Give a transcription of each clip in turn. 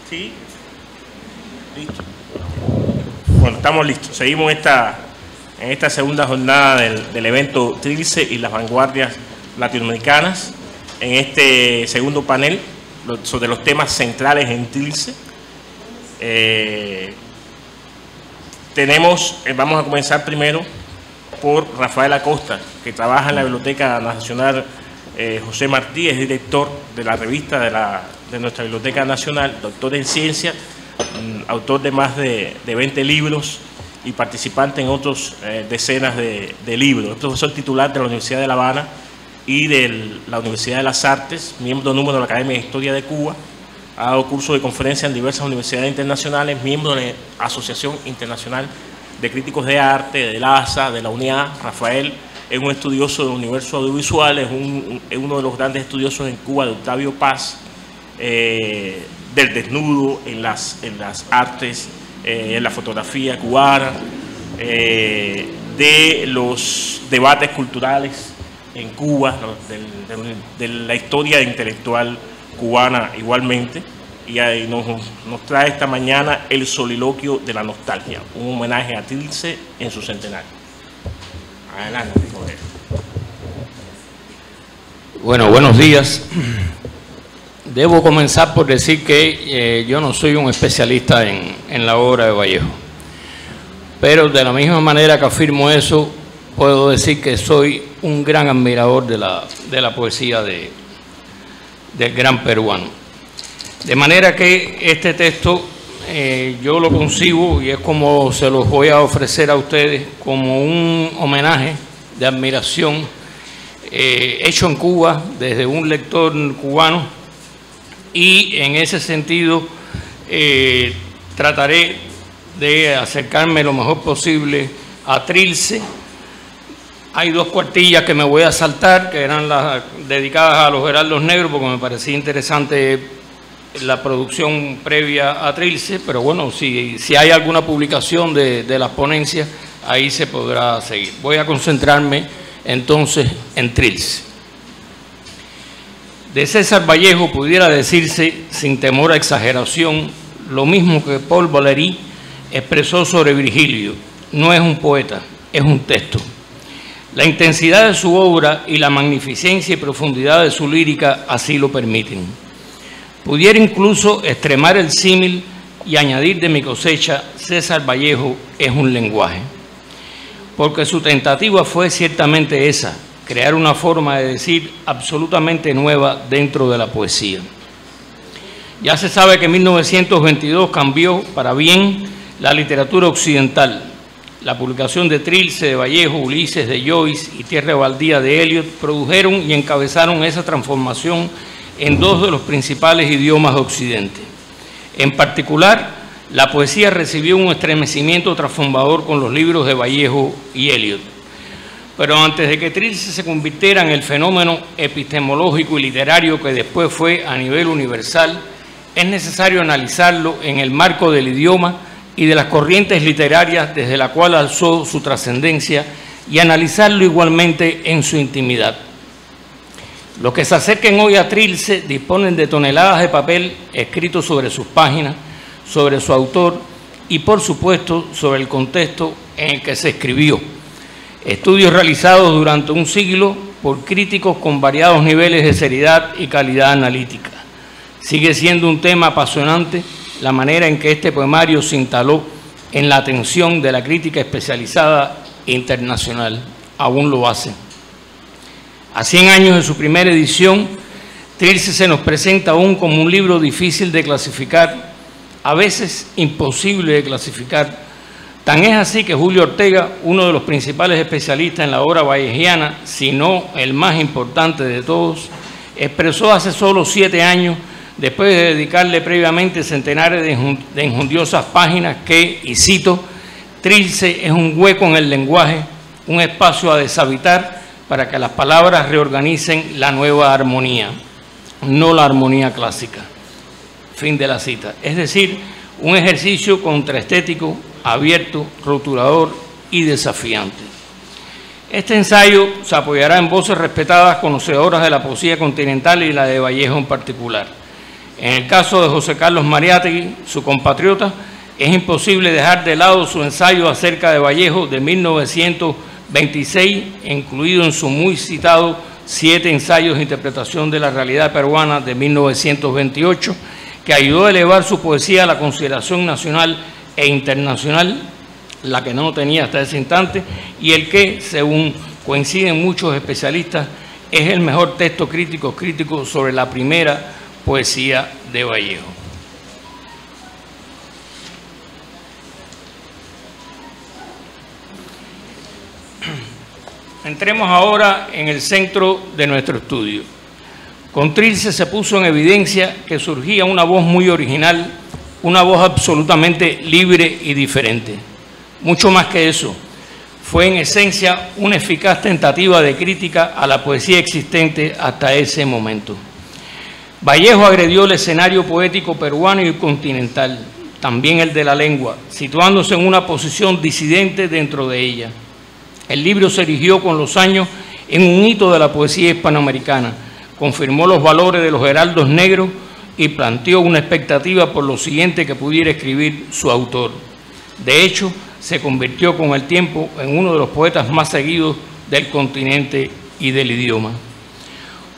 Sí. Listo. Bueno, estamos listos. Seguimos en esta segunda jornada del evento Trilce y las vanguardias latinoamericanas. En este segundo panel sobre los temas centrales en Trilce. Vamos a comenzar primero por Rafael Acosta, que trabaja en la Biblioteca Nacional José Martí, es director de la revista de nuestra Biblioteca Nacional, doctor en ciencia, autor de más de 20 libros y participante en otros decenas de libros. Es profesor titular de la Universidad de La Habana y de la Universidad de las Artes, miembro número de la Academia de Historia de Cuba, ha dado cursos de conferencia en diversas universidades internacionales, miembro de la Asociación Internacional de Críticos de Arte, de la ASA, de la UNIA. Rafael es un estudioso del universo audiovisual, es uno de los grandes estudiosos en Cuba de Octavio Paz, del desnudo en las artes, en la fotografía cubana, de los debates culturales en Cuba, ¿no? de la historia intelectual cubana igualmente, y ahí nos trae esta mañana el soliloquio de la nostalgia, un homenaje a Trilce en su centenario. Adelante, Jorge. Bueno, buenos días. Debo comenzar por decir que yo no soy un especialista en la obra de Vallejo, pero de la misma manera que afirmo eso, puedo decir que soy un gran admirador de la poesía del gran peruano. De manera que este texto yo lo concibo, y es como se los voy a ofrecer a ustedes, como un homenaje de admiración hecho en Cuba desde un lector cubano, y en ese sentido trataré de acercarme lo mejor posible a Trilce. Hay dos cuartillas que me voy a saltar, que eran las dedicadas a los heraldos negros, porque me parecía interesante la producción previa a Trilce, pero bueno, si hay alguna publicación de las ponencias, ahí se podrá seguir. Voy a concentrarme entonces en Trilce. De César Vallejo pudiera decirse, sin temor a exageración, lo mismo que Paul Valéry expresó sobre Virgilio: no es un poeta, es un texto. La intensidad de su obra y la magnificencia y profundidad de su lírica así lo permiten. Pudiera incluso extremar el símil y añadir de mi cosecha: César Vallejo es un lenguaje. Porque su tentativa fue ciertamente esa, crear una forma de decir absolutamente nueva dentro de la poesía. Ya se sabe que en 1922 cambió para bien la literatura occidental. La publicación de Trilce, de Vallejo, Ulises, de Joyce y Tierra Baldía de Eliot produjeron y encabezaron esa transformación en dos de los principales idiomas de Occidente. En particular, la poesía recibió un estremecimiento transformador con los libros de Vallejo y Eliot. Pero antes de que Trilce se convirtiera en el fenómeno epistemológico y literario que después fue a nivel universal, es necesario analizarlo en el marco del idioma y de las corrientes literarias desde la cual alzó su trascendencia, y analizarlo igualmente en su intimidad. Los que se acerquen hoy a Trilce disponen de toneladas de papel escrito sobre sus páginas, sobre su autor y, por supuesto, sobre el contexto en el que se escribió. Estudios realizados durante un siglo por críticos con variados niveles de seriedad y calidad analítica. Sigue siendo un tema apasionante la manera en que este poemario se instaló en la atención de la crítica especializada internacional. Aún lo hace. A 100 años de su primera edición, Trilce se nos presenta aún como un libro difícil de clasificar, a veces imposible de clasificar. Tan es así que Julio Ortega, uno de los principales especialistas en la obra vallejiana, si no el más importante de todos, expresó hace solo 7 años, después de dedicarle previamente centenares de injundiosas páginas, que, y cito: Trilce es un hueco en el lenguaje, un espacio a deshabitar para que las palabras reorganicen la nueva armonía, no la armonía clásica. Fin de la cita. Es decir, un ejercicio contraestético, abierto, rotulador y desafiante. Este ensayo se apoyará en voces respetadas, conocedoras de la poesía continental y la de Vallejo en particular. En el caso de José Carlos Mariátegui, su compatriota, es imposible dejar de lado su ensayo acerca de Vallejo de 1926, incluido en su muy citado 7 ensayos de interpretación de la realidad peruana de 1928, que ayudó a elevar su poesía a la consideración nacional e internacional, la que no tenía hasta ese instante, y el que, según coinciden muchos especialistas, es el mejor texto crítico sobre la primera poesía de Vallejo. Entremos ahora en el centro de nuestro estudio. Con Trilce se puso en evidencia que surgía una voz muy original, una voz absolutamente libre y diferente. Mucho más que eso, fue en esencia una eficaz tentativa de crítica a la poesía existente hasta ese momento. Vallejo agredió el escenario poético peruano y continental, también el de la lengua, situándose en una posición disidente dentro de ella. El libro se erigió con los años en un hito de la poesía hispanoamericana, confirmó los valores de los heraldos negros y planteó una expectativa por lo siguiente que pudiera escribir su autor. De hecho, se convirtió con el tiempo en uno de los poetas más seguidos del continente y del idioma.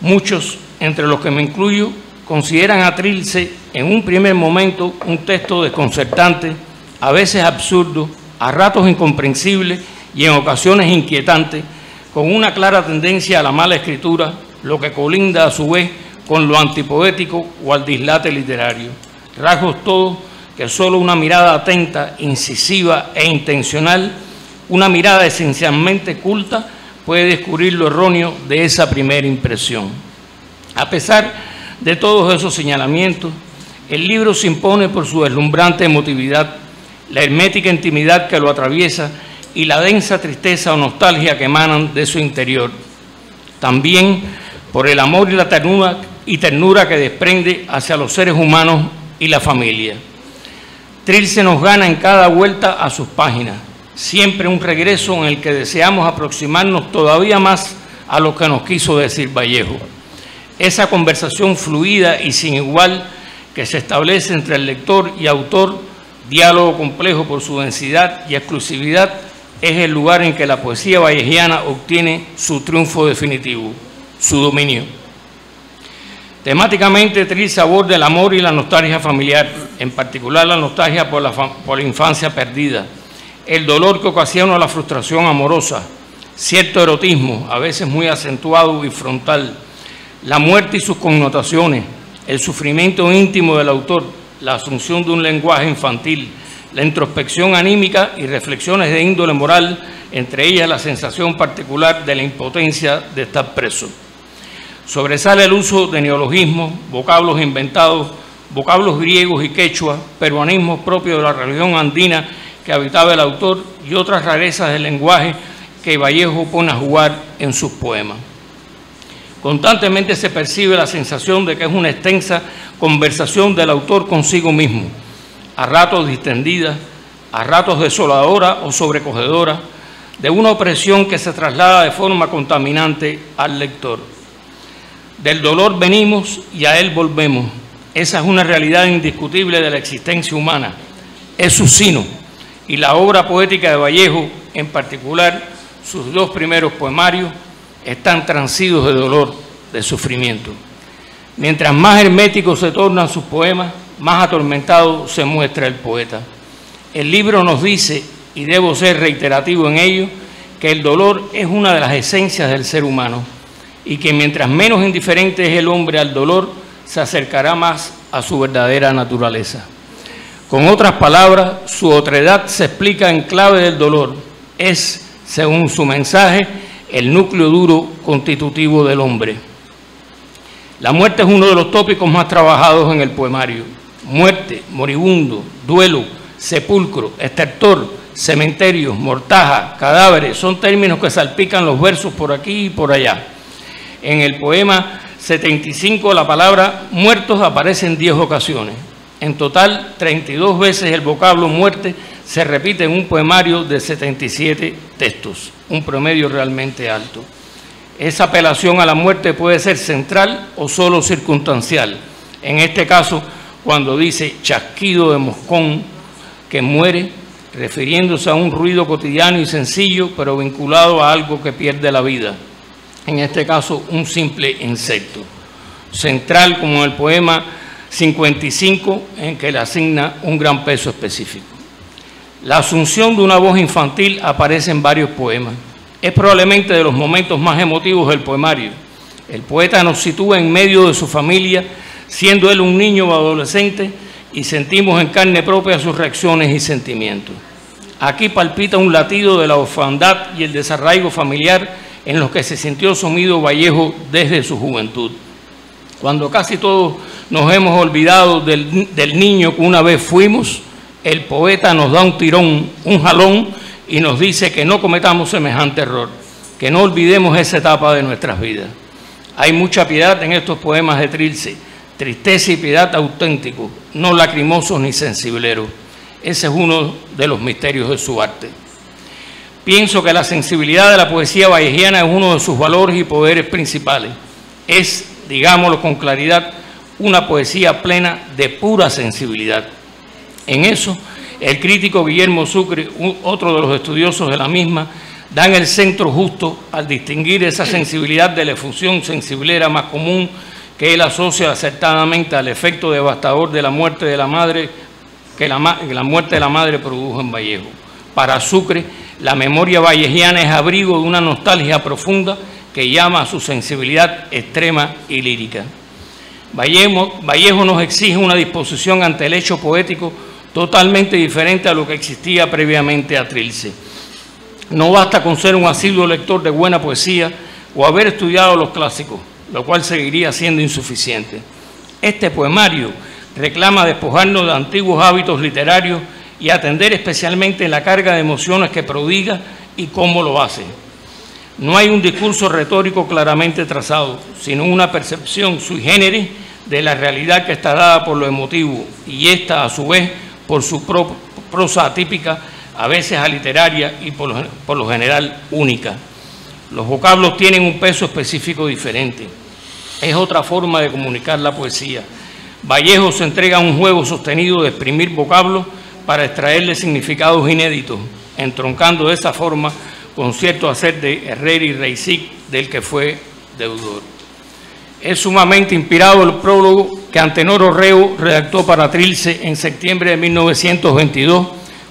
Muchos, entre los que me incluyo, consideran a Trilce en un primer momento un texto desconcertante, a veces absurdo, a ratos incomprensible y en ocasiones inquietante, con una clara tendencia a la mala escritura, lo que colinda a su vez con lo antipoético o al dislate literario. Rasgos todos que solo una mirada atenta, incisiva e intencional, una mirada esencialmente culta, puede descubrir lo erróneo de esa primera impresión. A pesar de todos esos señalamientos, el libro se impone por su deslumbrante emotividad, la hermética intimidad que lo atraviesa y la densa tristeza o nostalgia que emanan de su interior. También por el amor y la ternura que desprende hacia los seres humanos y la familia. Trilce nos gana en cada vuelta a sus páginas, siempre un regreso en el que deseamos aproximarnos todavía más a lo que nos quiso decir Vallejo. Esa conversación fluida y sin igual que se establece entre el lector y autor, diálogo complejo por su densidad y exclusividad, es el lugar en que la poesía vallejiana obtiene su triunfo definitivo, su dominio. Temáticamente, Trilce aborda el amor y la nostalgia familiar, en particular la nostalgia por la infancia perdida, el dolor que ocasiona la frustración amorosa, cierto erotismo, a veces muy acentuado y frontal, la muerte y sus connotaciones, el sufrimiento íntimo del autor, la asunción de un lenguaje infantil, la introspección anímica y reflexiones de índole moral, entre ellas la sensación particular de la impotencia de estar preso. Sobresale el uso de neologismos, vocablos inventados, vocablos griegos y quechua, peruanismos propios de la religión andina que habitaba el autor y otras rarezas del lenguaje que Vallejo pone a jugar en sus poemas. Constantemente se percibe la sensación de que es una extensa conversación del autor consigo mismo, a ratos distendida, a ratos desoladora o sobrecogedora, de una opresión que se traslada de forma contaminante al lector. Del dolor venimos y a él volvemos. Esa es una realidad indiscutible de la existencia humana. Es su sino. Y la obra poética de Vallejo, en particular sus 2 primeros poemarios, están transidos de dolor, de sufrimiento. Mientras más herméticos se tornan sus poemas, más atormentado se muestra el poeta. El libro nos dice, y debo ser reiterativo en ello, que el dolor es una de las esencias del ser humano y que mientras menos indiferente es el hombre al dolor, se acercará más a su verdadera naturaleza. Con otras palabras, su otredad se explica en clave del dolor. Es, según su mensaje, el núcleo duro constitutivo del hombre. La muerte es uno de los tópicos más trabajados en el poemario. Muerte, moribundo, duelo, sepulcro, estertor, cementerio, mortaja, cadáveres, son términos que salpican los versos por aquí y por allá. En el poema 75 la palabra muertos aparece en 10 ocasiones. En total, 32 veces el vocablo muerte se repite en un poemario de 77 textos, un promedio realmente alto. Esa apelación a la muerte puede ser central o solo circunstancial. En este caso, cuando dice chasquido de moscón que muere, refiriéndose a un ruido cotidiano y sencillo, pero vinculado a algo que pierde la vida. En este caso, un simple insecto. Central como en el poema 55, en que le asigna un gran peso específico. La asunción de una voz infantil aparece en varios poemas. Es probablemente de los momentos más emotivos del poemario. El poeta nos sitúa en medio de su familia, siendo él un niño o adolescente, y sentimos en carne propia sus reacciones y sentimientos. Aquí palpita un latido de la orfandad y el desarraigo familiar en los que se sintió sumido Vallejo desde su juventud. Cuando casi todos nos hemos olvidado del niño que una vez fuimos, el poeta nos da un tirón, un jalón, y nos dice que no cometamos semejante error, que no olvidemos esa etapa de nuestras vidas. Hay mucha piedad en estos poemas de Trilce, tristeza y piedad auténticos, no lacrimosos ni sensibleros. Ese es uno de los misterios de su arte. Pienso que la sensibilidad de la poesía vallejiana es uno de sus valores y poderes principales. Es, digámoslo con claridad, una poesía plena de pura sensibilidad. En eso, el crítico Guillermo Sucre, otro de los estudiosos de la misma, dan el centro justo al distinguir esa sensibilidad de la efusión sensiblera más común que él asocia acertadamente al efecto devastador de la muerte de la madre que la muerte de la madre produjo en Vallejo. Para Sucre, la memoria vallejiana es abrigo de una nostalgia profunda que llama a su sensibilidad extrema y lírica. Vallejo nos exige una disposición ante el hecho poético totalmente diferente a lo que existía previamente a Trilce. No basta con ser un asiduo lector de buena poesía o haber estudiado los clásicos, lo cual seguiría siendo insuficiente. Este poemario reclama despojarnos de antiguos hábitos literarios y atender especialmente en la carga de emociones que prodiga y cómo lo hace. No hay un discurso retórico claramente trazado, sino una percepción sui generis de la realidad que está dada por lo emotivo y esta, a su vez, por su prosa atípica, a veces aliteraria y por lo general única. Los vocablos tienen un peso específico diferente. Es otra forma de comunicar la poesía. Vallejo se entrega a un juego sostenido de exprimir vocablos para extraerle significados inéditos, entroncando de esa forma con cierto hacer de Herrera y Reisig, del que fue deudor. Es sumamente inspirado el prólogo que Antenor Orrego redactó para Trilce en septiembre de 1922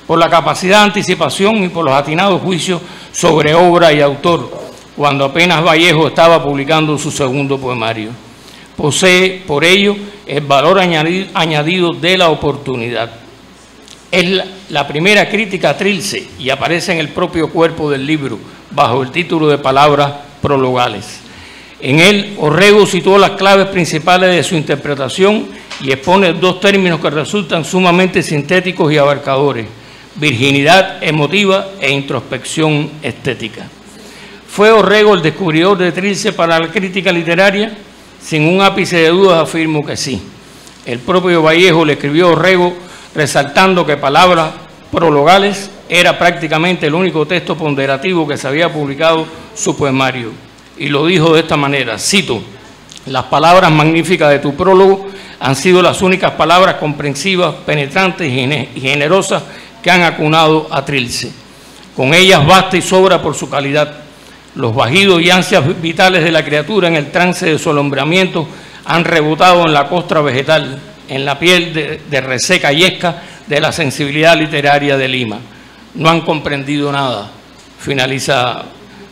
por la capacidad de anticipación y por los atinados juicios sobre obra y autor, cuando apenas Vallejo estaba publicando su segundo poemario. Posee, por ello, el valor añadido de la oportunidad. Es la primera crítica a Trilce y aparece en el propio cuerpo del libro, bajo el título de Palabras prologales. En él, Orrego situó las claves principales de su interpretación y expone dos términos que resultan sumamente sintéticos y abarcadores: virginidad emotiva e introspección estética. ¿Fue Orrego el descubridor de Trilce para la crítica literaria? Sin un ápice de dudas afirmo que sí. El propio Vallejo le escribió a Orrego resaltando que Palabras prologales era prácticamente el único texto ponderativo que se había publicado su poemario. Y lo dijo de esta manera, cito: las palabras magníficas de tu prólogo han sido las únicas palabras comprensivas, penetrantes y generosas que han acunado a Trilce. Con ellas basta y sobra por su calidad. Los bajidos y ansias vitales de la criatura en el trance de su alumbramiento han rebotado en la costra vegetal, en la piel de reseca yesca de la sensibilidad literaria de Lima. No han comprendido nada, finaliza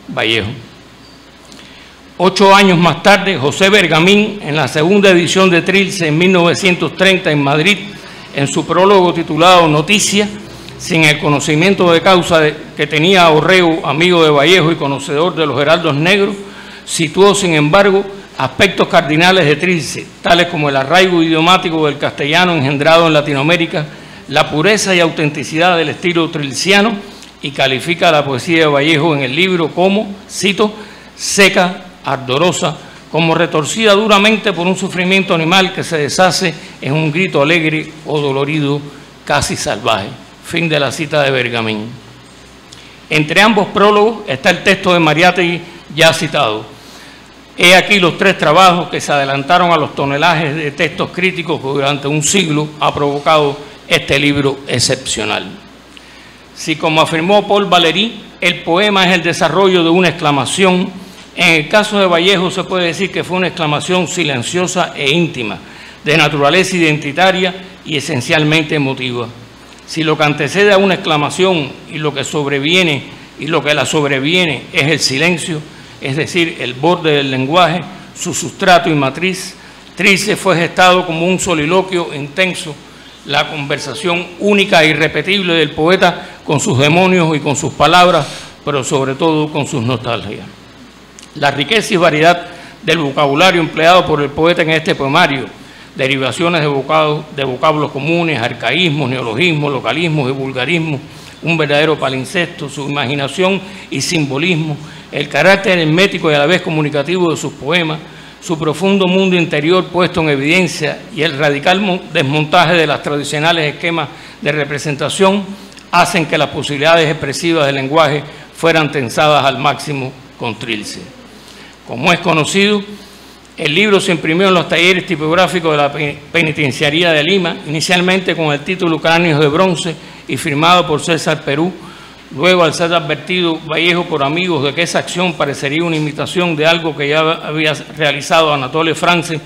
Vallejo. 8 años más tarde, José Bergamín, en la segunda edición de Trilce en 1930 en Madrid, en su prólogo titulado Noticias, sin el conocimiento de causa que tenía Orrego, amigo de Vallejo y conocedor de los heraldos negros, situó, sin embargo, aspectos cardinales de Trilce, tales como el arraigo idiomático del castellano engendrado en Latinoamérica, la pureza y autenticidad del estilo trilciano, y califica la poesía de Vallejo en el libro como, cito, seca, ardorosa, como retorcida duramente por un sufrimiento animal que se deshace en un grito alegre o dolorido, casi salvaje. Fin de la cita de Bergamín. Entre ambos prólogos está el texto de Mariátegui ya citado. He aquí los 3 trabajos que se adelantaron a los tonelajes de textos críticos que durante un siglo ha provocado este libro excepcional. Si, como afirmó Paul Valéry, el poema es el desarrollo de una exclamación, en el caso de Vallejo se puede decir que fue una exclamación silenciosa e íntima, de naturaleza identitaria y esencialmente emotiva. Si lo que antecede a una exclamación y lo que la sobreviene es el silencio, es decir, el borde del lenguaje, su sustrato y matriz, Trilce fue gestado como un soliloquio intenso, la conversación única e irrepetible del poeta con sus demonios y con sus palabras, pero sobre todo con sus nostalgias. La riqueza y variedad del vocabulario empleado por el poeta en este poemario, derivaciones de vocablos comunes, arcaísmos, neologismos, localismos y vulgarismos, un verdadero palincesto, su imaginación y simbolismo, el carácter hermético y a la vez comunicativo de sus poemas, su profundo mundo interior puesto en evidencia y el radical desmontaje de las tradicionales esquemas de representación hacen que las posibilidades expresivas del lenguaje fueran tensadas al máximo con Trilce. Como es conocido, el libro se imprimió en los talleres tipográficos de la Penitenciaría de Lima, inicialmente con el título Cráneos de Bronce y firmado por César Perú. Luego, al ser advertido Vallejo por amigos de que esa acción parecería una imitación de algo que ya había realizado Anatole France,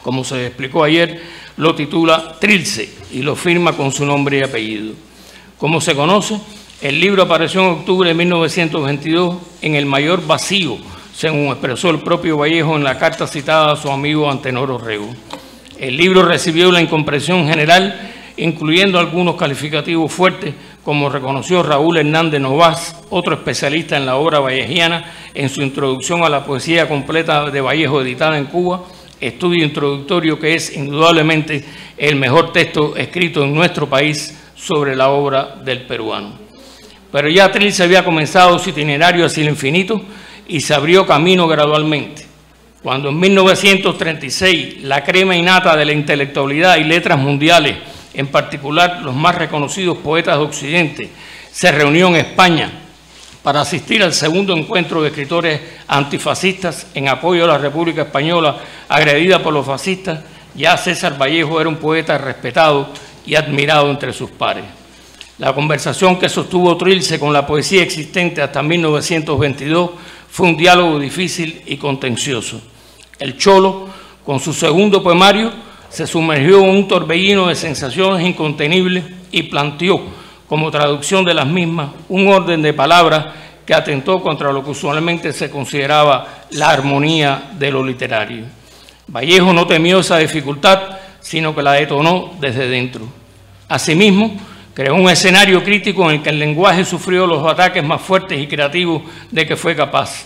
como se explicó ayer, lo titula Trilce y lo firma con su nombre y apellido. Como se conoce, el libro apareció en octubre de 1922 en el mayor vacío, según expresó el propio Vallejo en la carta citada a su amigo Antenor Orrego. El libro recibió la incomprensión general, incluyendo algunos calificativos fuertes, como reconoció Raúl Hernández Novás, otro especialista en la obra vallejiana, en su introducción a la poesía completa de Vallejo editada en Cuba, estudio introductorio que es indudablemente el mejor texto escrito en nuestro país sobre la obra del peruano. Pero ya Trilce había comenzado su itinerario hacia el infinito y se abrió camino gradualmente. Cuando en 1936 la crema innata de la intelectualidad y letras mundiales, en particular los más reconocidos poetas de Occidente, se reunió en España para asistir al segundo encuentro de escritores antifascistas en apoyo a la República Española agredida por los fascistas, ya César Vallejo era un poeta respetado y admirado entre sus pares. La conversación que sostuvo Trilce con la poesía existente hasta 1922 fue un diálogo difícil y contencioso. El Cholo, con su segundo poemario, se sumergió en un torbellino de sensaciones incontenibles y planteó, como traducción de las mismas, un orden de palabras que atentó contra lo que usualmente se consideraba la armonía de lo literario. Vallejo no temió esa dificultad, sino que la detonó desde dentro. Asimismo, creó un escenario crítico en el que el lenguaje sufrió los ataques más fuertes y creativos de que fue capaz.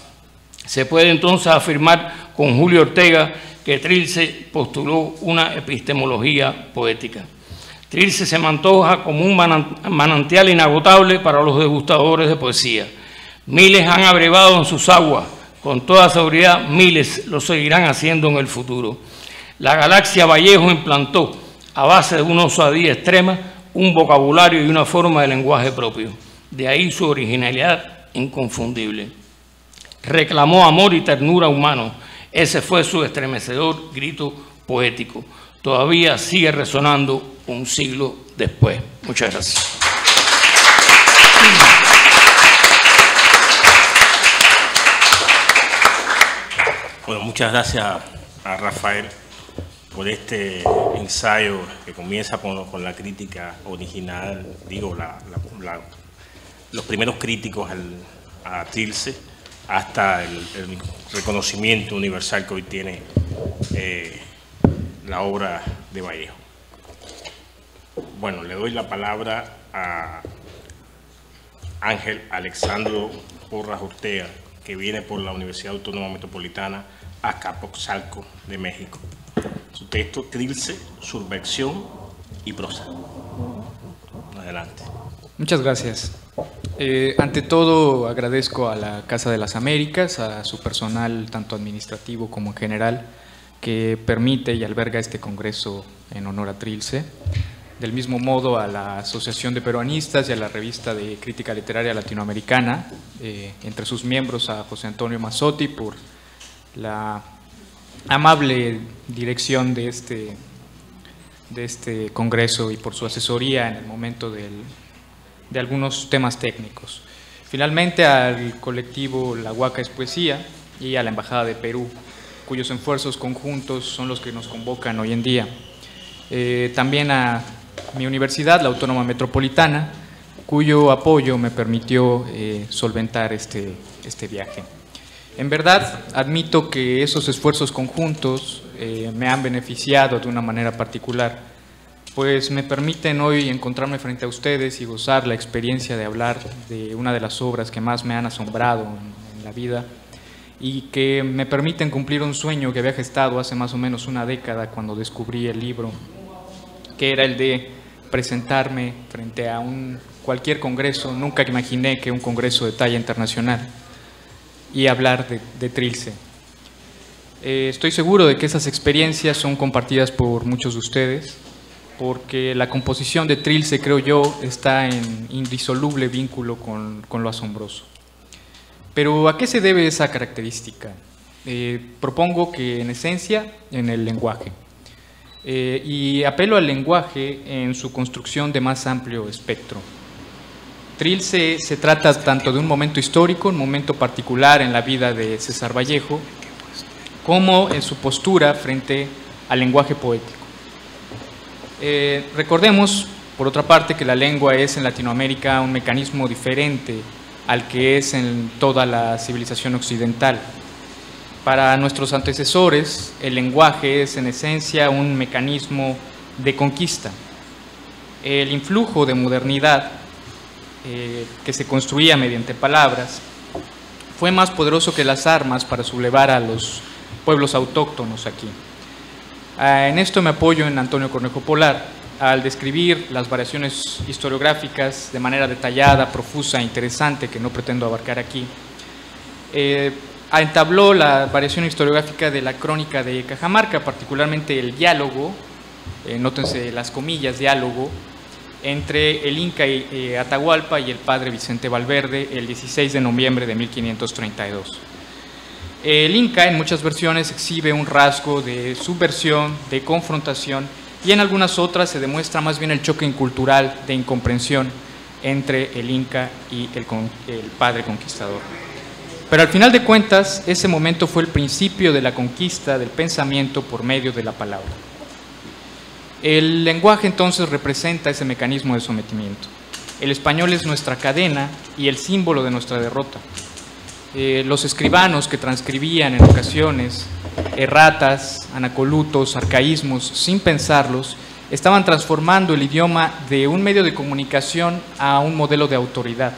Se puede entonces afirmar con Julio Ortega que Trilce postuló una epistemología poética. Trilce se me antoja como un manantial inagotable para los degustadores de poesía. Miles han abrevado en sus aguas, con toda seguridad miles lo seguirán haciendo en el futuro. La galaxia Vallejo implantó, a base de una osadía extrema, un vocabulario y una forma de lenguaje propio. De ahí su originalidad inconfundible. Reclamó amor y ternura humano. Ese fue su estremecedor grito poético. Todavía sigue resonando un siglo después. Muchas gracias. Bueno, muchas gracias a Rafael por este ensayo que comienza con la crítica original, digo, los primeros críticos a Trilce, hasta el reconocimiento universal que hoy tiene la obra de Vallejo. Bueno, le doy la palabra a Ángel Alexandro Porras Ortega, que viene por la Universidad Autónoma Metropolitana Azcapotzalco de México. Su texto, Trilce, Subversión y Prosa. Adelante. Muchas gracias. Ante todo, agradezco a la Casa de las Américas, a su personal, tanto administrativo como en general, que permite y alberga este congreso en honor a Trilce. del mismo modo a la Asociación de Peruanistas y a la Revista de Crítica Literaria Latinoamericana, entre sus miembros a José Antonio Mazzotti por la amable dirección de este congreso y por su asesoría en el momento de algunos temas técnicos. Finalmente al colectivo La Huaca es Poesía y a la Embajada de Perú, cuyos esfuerzos conjuntos son los que nos convocan hoy en día. También a mi universidad, la Autónoma Metropolitana, cuyo apoyo me permitió solventar este viaje. En verdad, admito que esos esfuerzos conjuntos me han beneficiado de una manera particular, pues me permiten hoy encontrarme frente a ustedes y gozar la experiencia de hablar de una de las obras que más me han asombrado en la vida y que me permiten cumplir un sueño que había gestado hace más o menos una década cuando descubrí el libro, que era el de presentarme frente a cualquier congreso. Nunca imaginé que un congreso de talla internacional, y hablar de Trilce. Estoy seguro de que esas experiencias son compartidas por muchos de ustedes, porque la composición de Trilce, creo yo, está en indisoluble vínculo con lo asombroso. Pero ¿a qué se debe esa característica? Propongo que en esencia, en el lenguaje. Y apelo al lenguaje en su construcción de más amplio espectro. Trilce se trata tanto de un momento histórico, un momento particular en la vida de César Vallejo, como en su postura frente al lenguaje poético. Recordemos, por otra parte, que la lengua es en Latinoamérica un mecanismo diferente al que es en toda la civilización occidental. Para nuestros antecesores, el lenguaje es en esencia un mecanismo de conquista. El influjo de modernidad que se construía mediante palabras fue más poderoso que las armas para sublevar a los pueblos autóctonos aquí. En esto me apoyo en Antonio Cornejo Polar, al describir las variaciones historiográficas de manera detallada, profusa e interesante, que no pretendo abarcar aquí. Entabló la variación historiográfica de la crónica de Cajamarca, particularmente el diálogo, nótense las comillas, diálogo, entre el Inca Atahualpa y el padre Vicente Valverde el 16 de noviembre de 1532. El Inca en muchas versiones exhibe un rasgo de subversión, de confrontación, y en algunas otras se demuestra más bien el choque cultural de incomprensión entre el Inca y el padre conquistador. Pero al final de cuentas, ese momento fue el principio de la conquista del pensamiento por medio de la palabra. El lenguaje entonces representa ese mecanismo de sometimiento. El español es nuestra cadena y el símbolo de nuestra derrota. Los escribanos que transcribían en ocasiones erratas, anacolutos, arcaísmos, sin pensarlos, estaban transformando el idioma de un medio de comunicación a un modelo de autoridad.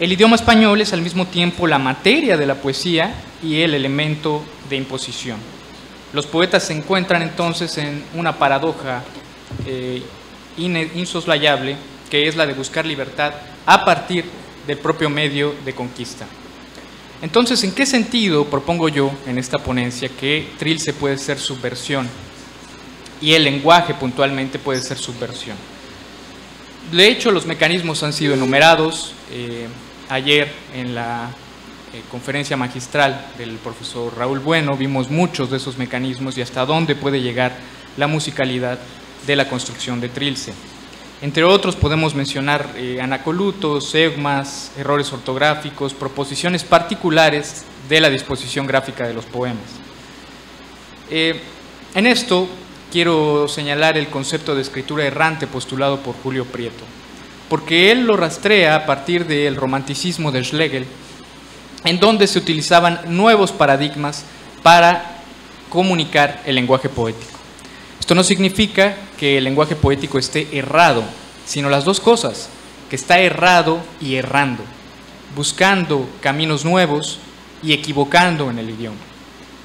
El idioma español es al mismo tiempo la materia de la poesía y el elemento de imposición. Los poetas se encuentran entonces en una paradoja insoslayable, que es la de buscar libertad a partir del propio medio de conquista. Entonces, ¿en qué sentido propongo yo en esta ponencia que Trilce puede ser subversión y el lenguaje puntualmente puede ser subversión? De hecho, los mecanismos han sido enumerados. Ayer en la conferencia magistral del profesor Raúl Bueno vimos muchos de esos mecanismos y hasta dónde puede llegar la musicalidad de la construcción de Trilce. Entre otros podemos mencionar anacolutos, segmas, errores ortográficos, proposiciones particulares de la disposición gráfica de los poemas. En esto quiero señalar el concepto de escritura errante postulado por Julio Prieto, porque él lo rastrea a partir del romanticismo de Schlegel, en donde se utilizaban nuevos paradigmas para comunicar el lenguaje poético. Esto no significa que el lenguaje poético esté errado, sino las dos cosas, que está errado y errando, buscando caminos nuevos y equivocando en el idioma.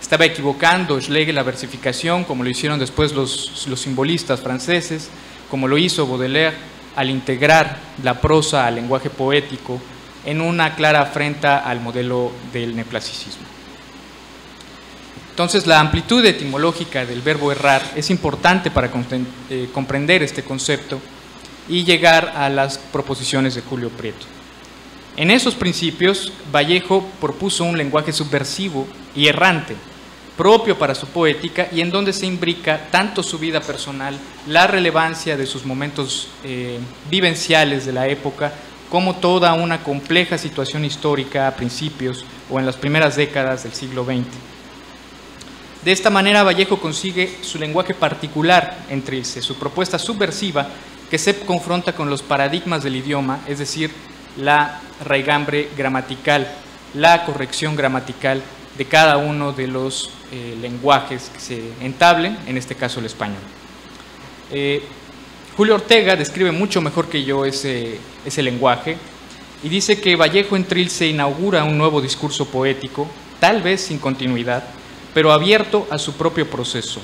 Estaba equivocando Schlegel la versificación, como lo hicieron después los simbolistas franceses, como lo hizo Baudelaire al integrar la prosa al lenguaje poético en una clara afrenta al modelo del neoclasicismo. Entonces, la amplitud etimológica del verbo errar es importante para comprender este concepto y llegar a las proposiciones de Julio Prieto. En esos principios, Vallejo propuso un lenguaje subversivo y errante, propio para su poética y en donde se imbrica tanto su vida personal, la relevancia de sus momentos vivenciales de la época, como toda una compleja situación histórica a principios o en las primeras décadas del siglo XX. De esta manera, Vallejo consigue su lenguaje particular en Trilce, su propuesta subversiva que se confronta con los paradigmas del idioma, es decir, la raigambre gramatical, la corrección gramatical de cada uno de los lenguajes que se entablen, en este caso el español. Julio Ortega describe mucho mejor que yo ese lenguaje y dice que Vallejo en Trilce inaugura un nuevo discurso poético, tal vez sin continuidad, pero abierto a su propio proceso.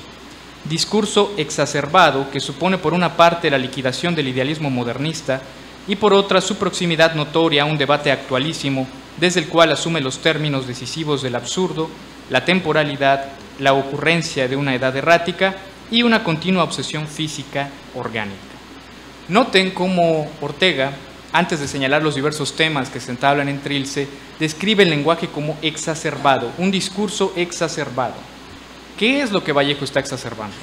Discurso exacerbado que supone por una parte la liquidación del idealismo modernista y por otra su proximidad notoria a un debate actualísimo desde el cual asume los términos decisivos del absurdo, la temporalidad, la ocurrencia de una edad errática y una continua obsesión física orgánica. Noten cómo Ortega, antes de señalar los diversos temas que se entablan en Trilce, describe el lenguaje como exacerbado, un discurso exacerbado. ¿Qué es lo que Vallejo está exacerbando?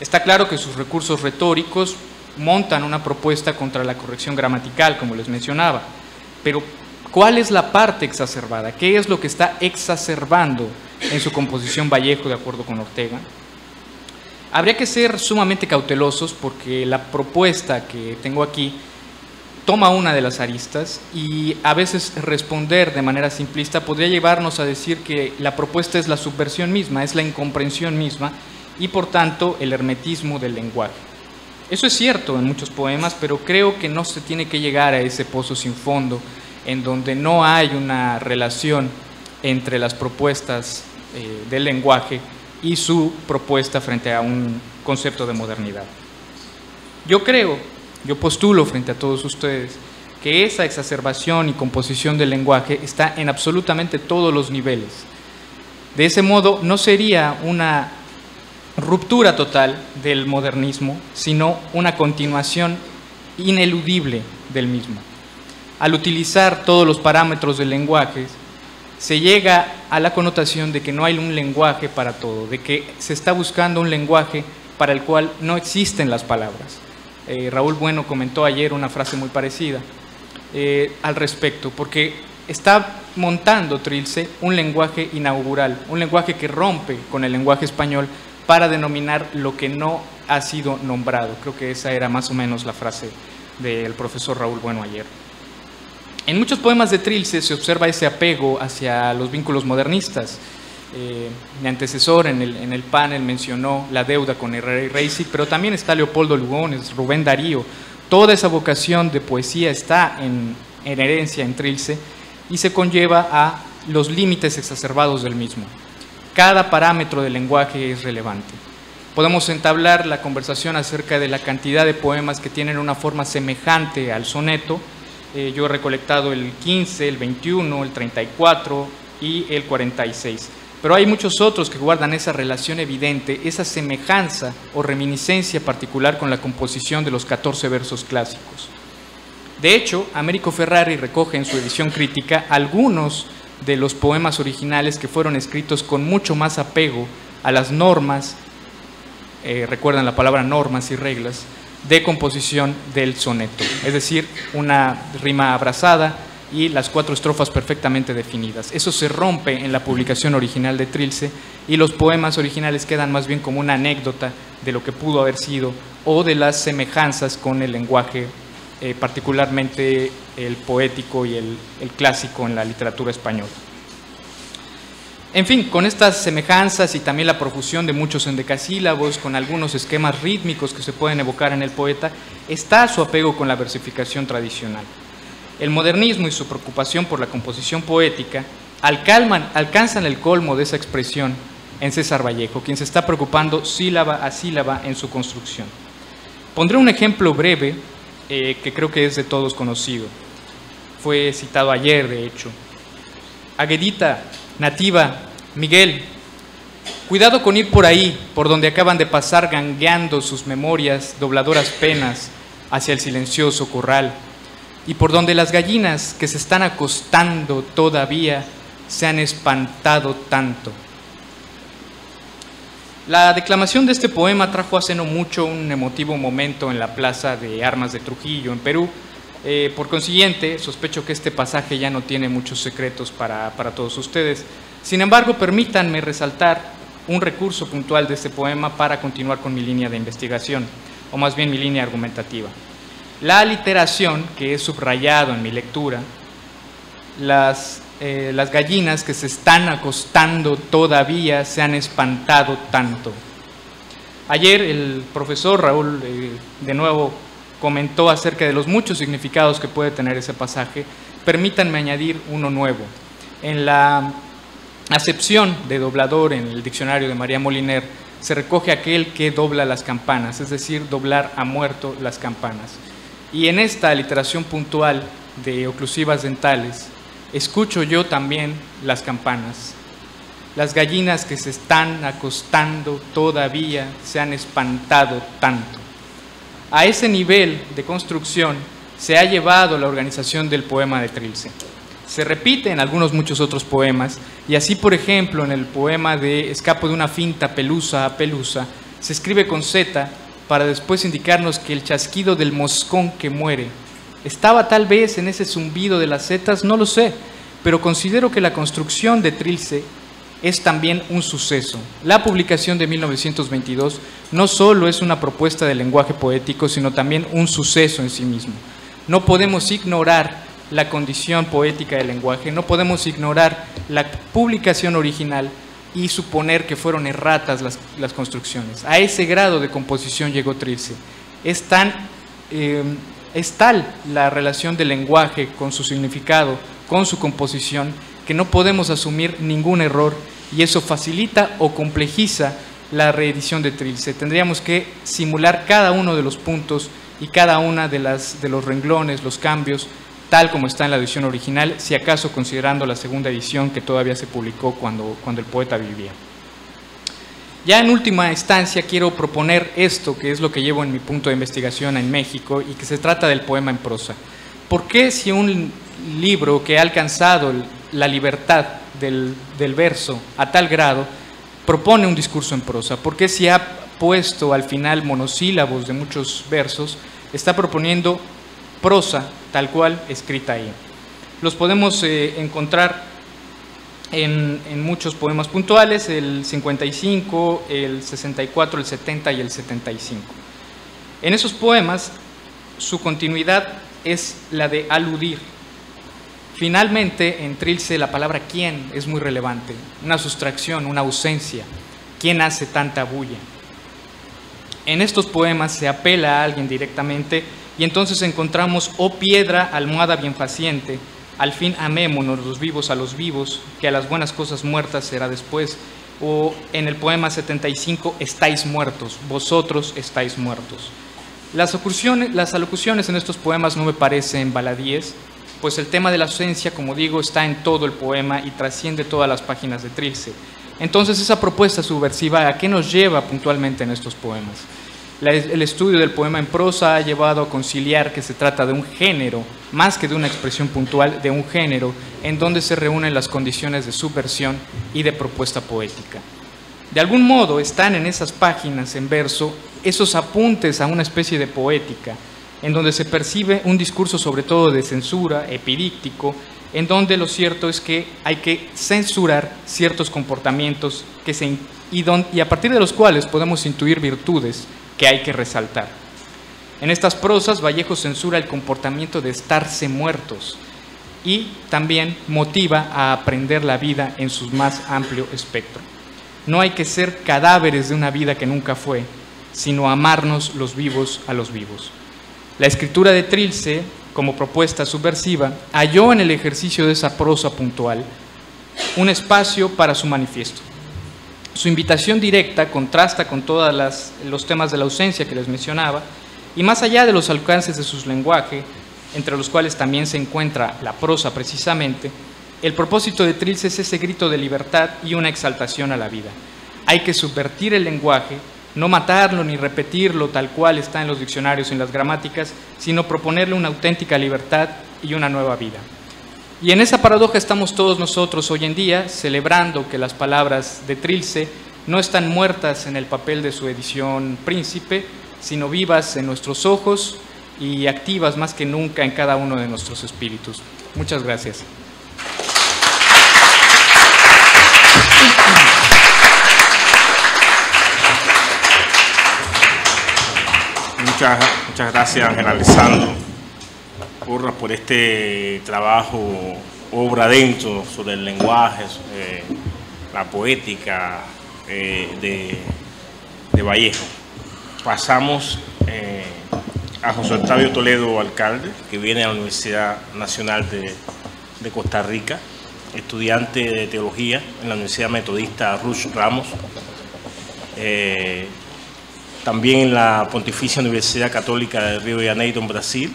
Está claro que sus recursos retóricos montan una propuesta contra la corrección gramatical, como les mencionaba, pero ¿cuál es la parte exacerbada? ¿Qué es lo que está exacerbando en su composición Vallejo, de acuerdo con Ortega? Habría que ser sumamente cautelosos porque la propuesta que tengo aquí toma una de las aristas y a veces responder de manera simplista podría llevarnos a decir que la propuesta es la subversión misma, es la incomprensión misma y por tanto el hermetismo del lenguaje. Eso es cierto en muchos poemas, pero creo que no se tiene que llegar a ese pozo sin fondo en donde no hay una relación entre las propuestas del lenguaje y su propuesta frente a un concepto de modernidad. Yo postulo frente a todos ustedes que esa exacerbación y composición del lenguaje está en absolutamente todos los niveles. De ese modo, no sería una ruptura total del modernismo, sino una continuación ineludible del mismo. Al utilizar todos los parámetros del lenguaje, se llega a la connotación de que no hay un lenguaje para todo, de que se está buscando un lenguaje para el cual no existen las palabras. Raúl Bueno comentó ayer una frase muy parecida al respecto, porque está montando Trilce un lenguaje inaugural, un lenguaje que rompe con el lenguaje español para denominar lo que no ha sido nombrado. Creo que esa era más o menos la frase del profesor Raúl Bueno ayer. En muchos poemas de Trilce se observa ese apego hacia los vínculos modernistas. Mi antecesor en el panel mencionó la deuda con Herrera y Reisig, pero también está Leopoldo Lugones, Rubén Darío. Toda esa vocación de poesía está en herencia en Trilce y se conlleva a los límites exacerbados del mismo. Cada parámetro del lenguaje es relevante. Podemos entablar la conversación acerca de la cantidad de poemas que tienen una forma semejante al soneto. Yo he recolectado el 15, el 21, el 34 y el 46. Pero hay muchos otros que guardan esa relación evidente, esa semejanza o reminiscencia particular con la composición de los 14 versos clásicos. De hecho, Américo Ferrari recoge en su edición crítica algunos de los poemas originales que fueron escritos con mucho más apego a las normas, recuerdan la palabra normas y reglas, de composición del soneto, es decir, una rima abrazada y las 4 estrofas perfectamente definidas. Eso se rompe en la publicación original de Trilce y los poemas originales quedan más bien como una anécdota de lo que pudo haber sido o de las semejanzas con el lenguaje, particularmente el poético y el clásico en la literatura española. En fin, con estas semejanzas y también la profusión de muchos endecasílabos, con algunos esquemas rítmicos que se pueden evocar en el poeta, está su apego con la versificación tradicional. El modernismo y su preocupación por la composición poética alcanzan el colmo de esa expresión en César Vallejo, quien se está preocupando sílaba a sílaba en su construcción. Pondré un ejemplo breve que creo que es de todos conocido. Fue citado ayer, de hecho. Aguedita, Nativa, Miguel, Cuidado con ir por ahí, por donde acaban de pasar gangueando sus memorias, dobladoras penas, hacia el silencioso corral, y por donde las gallinas que se están acostando todavía se han espantado tanto. La declamación de este poema trajo hace no mucho un emotivo momento en la Plaza de Armas de Trujillo, en Perú. Por consiguiente, sospecho que este pasaje ya no tiene muchos secretos para todos ustedes. Sin embargo, permítanme resaltar un recurso puntual de este poema para continuar con mi línea de investigación, o más bien mi línea argumentativa. La aliteración, que he subrayado en mi lectura, las gallinas que se están acostando todavía se han espantado tanto. Ayer el profesor Raúl, de nuevo, comentó acerca de los muchos significados que puede tener ese pasaje. Permítanme añadir uno nuevo. En la acepción de doblador en el diccionario de María Moliner se recoge aquel que dobla las campanas, es decir, doblar a muerto las campanas. Y en esta aliteración puntual de oclusivas dentales, escucho yo también las campanas. Las gallinas que se están acostando todavía se han espantado tanto. A ese nivel de construcción se ha llevado la organización del poema de Trilce. Se repite en algunos muchos otros poemas, y así, por ejemplo, en el poema de Escapo de una finta pelusa a pelusa, se escribe con Z para después indicarnos que el chasquido del moscón que muere estaba tal vez en ese zumbido de las setas, no lo sé, pero considero que la construcción de Trilce es también un suceso. La publicación de 1922 no solo es una propuesta de lenguaje poético, sino también un suceso en sí mismo. No podemos ignorar la condición poética del lenguaje, no podemos ignorar la publicación original y suponer que fueron erratas las construcciones. A ese grado de composición llegó Trilce. Es tal la relación del lenguaje con su significado, con su composición, que no podemos asumir ningún error, y eso facilita o complejiza la reedición de Trilce. Tendríamos que simular cada uno de los puntos y cada una de los renglones, los cambios, tal como está en la edición original, si acaso considerando la segunda edición que todavía se publicó cuando el poeta vivía. Ya en última instancia quiero proponer esto, que es lo que llevo en mi punto de investigación en México, y que se trata del poema en prosa. ¿Por qué si un libro que ha alcanzado la libertad del verso a tal grado propone un discurso en prosa? ¿Por qué si ha puesto al final monosílabos de muchos versos está proponiendo prosa tal cual escrita ahí? Los podemos encontrar en muchos poemas puntuales, el 55, el 64, el 70 y el 75. En esos poemas su continuidad es la de aludir. Finalmente, en Trilce la palabra quién es muy relevante, una sustracción, una ausencia. ¿Quién hace tanta bulla? En estos poemas se apela a alguien directamente y entonces encontramos: oh piedra, almohada bien paciente, al fin amémonos los vivos a los vivos, que a las buenas cosas muertas será después. O en el poema 75, estáis muertos, vosotros estáis muertos. Las alocuciones en estos poemas no me parecen baladíes, pues el tema de la ausencia, como digo, está en todo el poema y trasciende todas las páginas de Trilce. Entonces, esa propuesta subversiva, ¿a qué nos lleva puntualmente en estos poemas? El estudio del poema en prosa ha llevado a conciliar que se trata de un género, más que de una expresión puntual, de un género en donde se reúnen las condiciones de subversión y de propuesta poética. De algún modo están en esas páginas en verso esos apuntes a una especie de poética, en donde se percibe un discurso sobre todo de censura, epidíctico, en donde lo cierto es que hay que censurar ciertos comportamientos y a partir de los cuales podemos intuir virtudes que hay que resaltar. En estas prosas, Vallejo censura el comportamiento de estarse muertos y también motiva a aprender la vida en su más amplio espectro. No hay que ser cadáveres de una vida que nunca fue, sino amarnos los vivos a los vivos. La escritura de Trilce, como propuesta subversiva, halló en el ejercicio de esa prosa puntual un espacio para su manifiesto. Su invitación directa contrasta con todos los temas de la ausencia que les mencionaba, y más allá de los alcances de su lenguaje, entre los cuales también se encuentra la prosa precisamente, el propósito de Trilce es ese grito de libertad y una exaltación a la vida. hay que subvertir el lenguaje, no matarlo ni repetirlo tal cual está en los diccionarios y en las gramáticas, sino proponerle una auténtica libertad y una nueva vida. Y en esa paradoja estamos todos nosotros hoy en día, celebrando que las palabras de Trilce no están muertas en el papel de su edición Príncipe, sino vivas en nuestros ojos y activas más que nunca en cada uno de nuestros espíritus. Muchas gracias. Muchas gracias, Ángel Alessandro Porras, por este trabajo, obra dentro, sobre el lenguaje, la poética de Vallejo. Pasamos a José Octavio Toledo, alcalde, que viene a la Universidad Nacional de Costa Rica, estudiante de teología en la Universidad Metodista Rush Ramos, también en la Pontificia Universidad Católica de Río de Janeiro, en Brasil,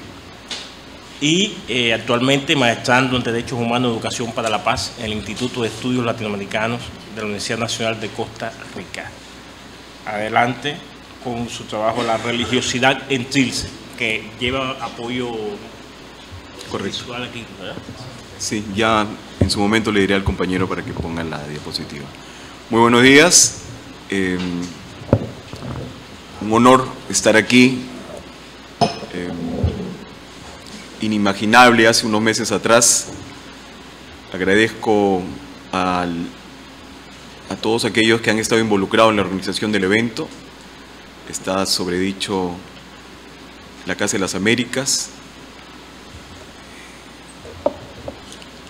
y actualmente maestrando en Derechos Humanos y Educación para la Paz en el Instituto de Estudios Latinoamericanos de la Universidad Nacional de Costa Rica. Adelante con su trabajo La religiosidad en Trilce, que lleva apoyo visual aquí, ¿verdad? Sí, ya en su momento le diré al compañero para que ponga la diapositiva. Muy buenos días. Un honor estar aquí. Inimaginable hace unos meses atrás. Agradezco a todos aquellos que han estado involucrados en la organización del evento. Está sobredicho la Casa de las Américas,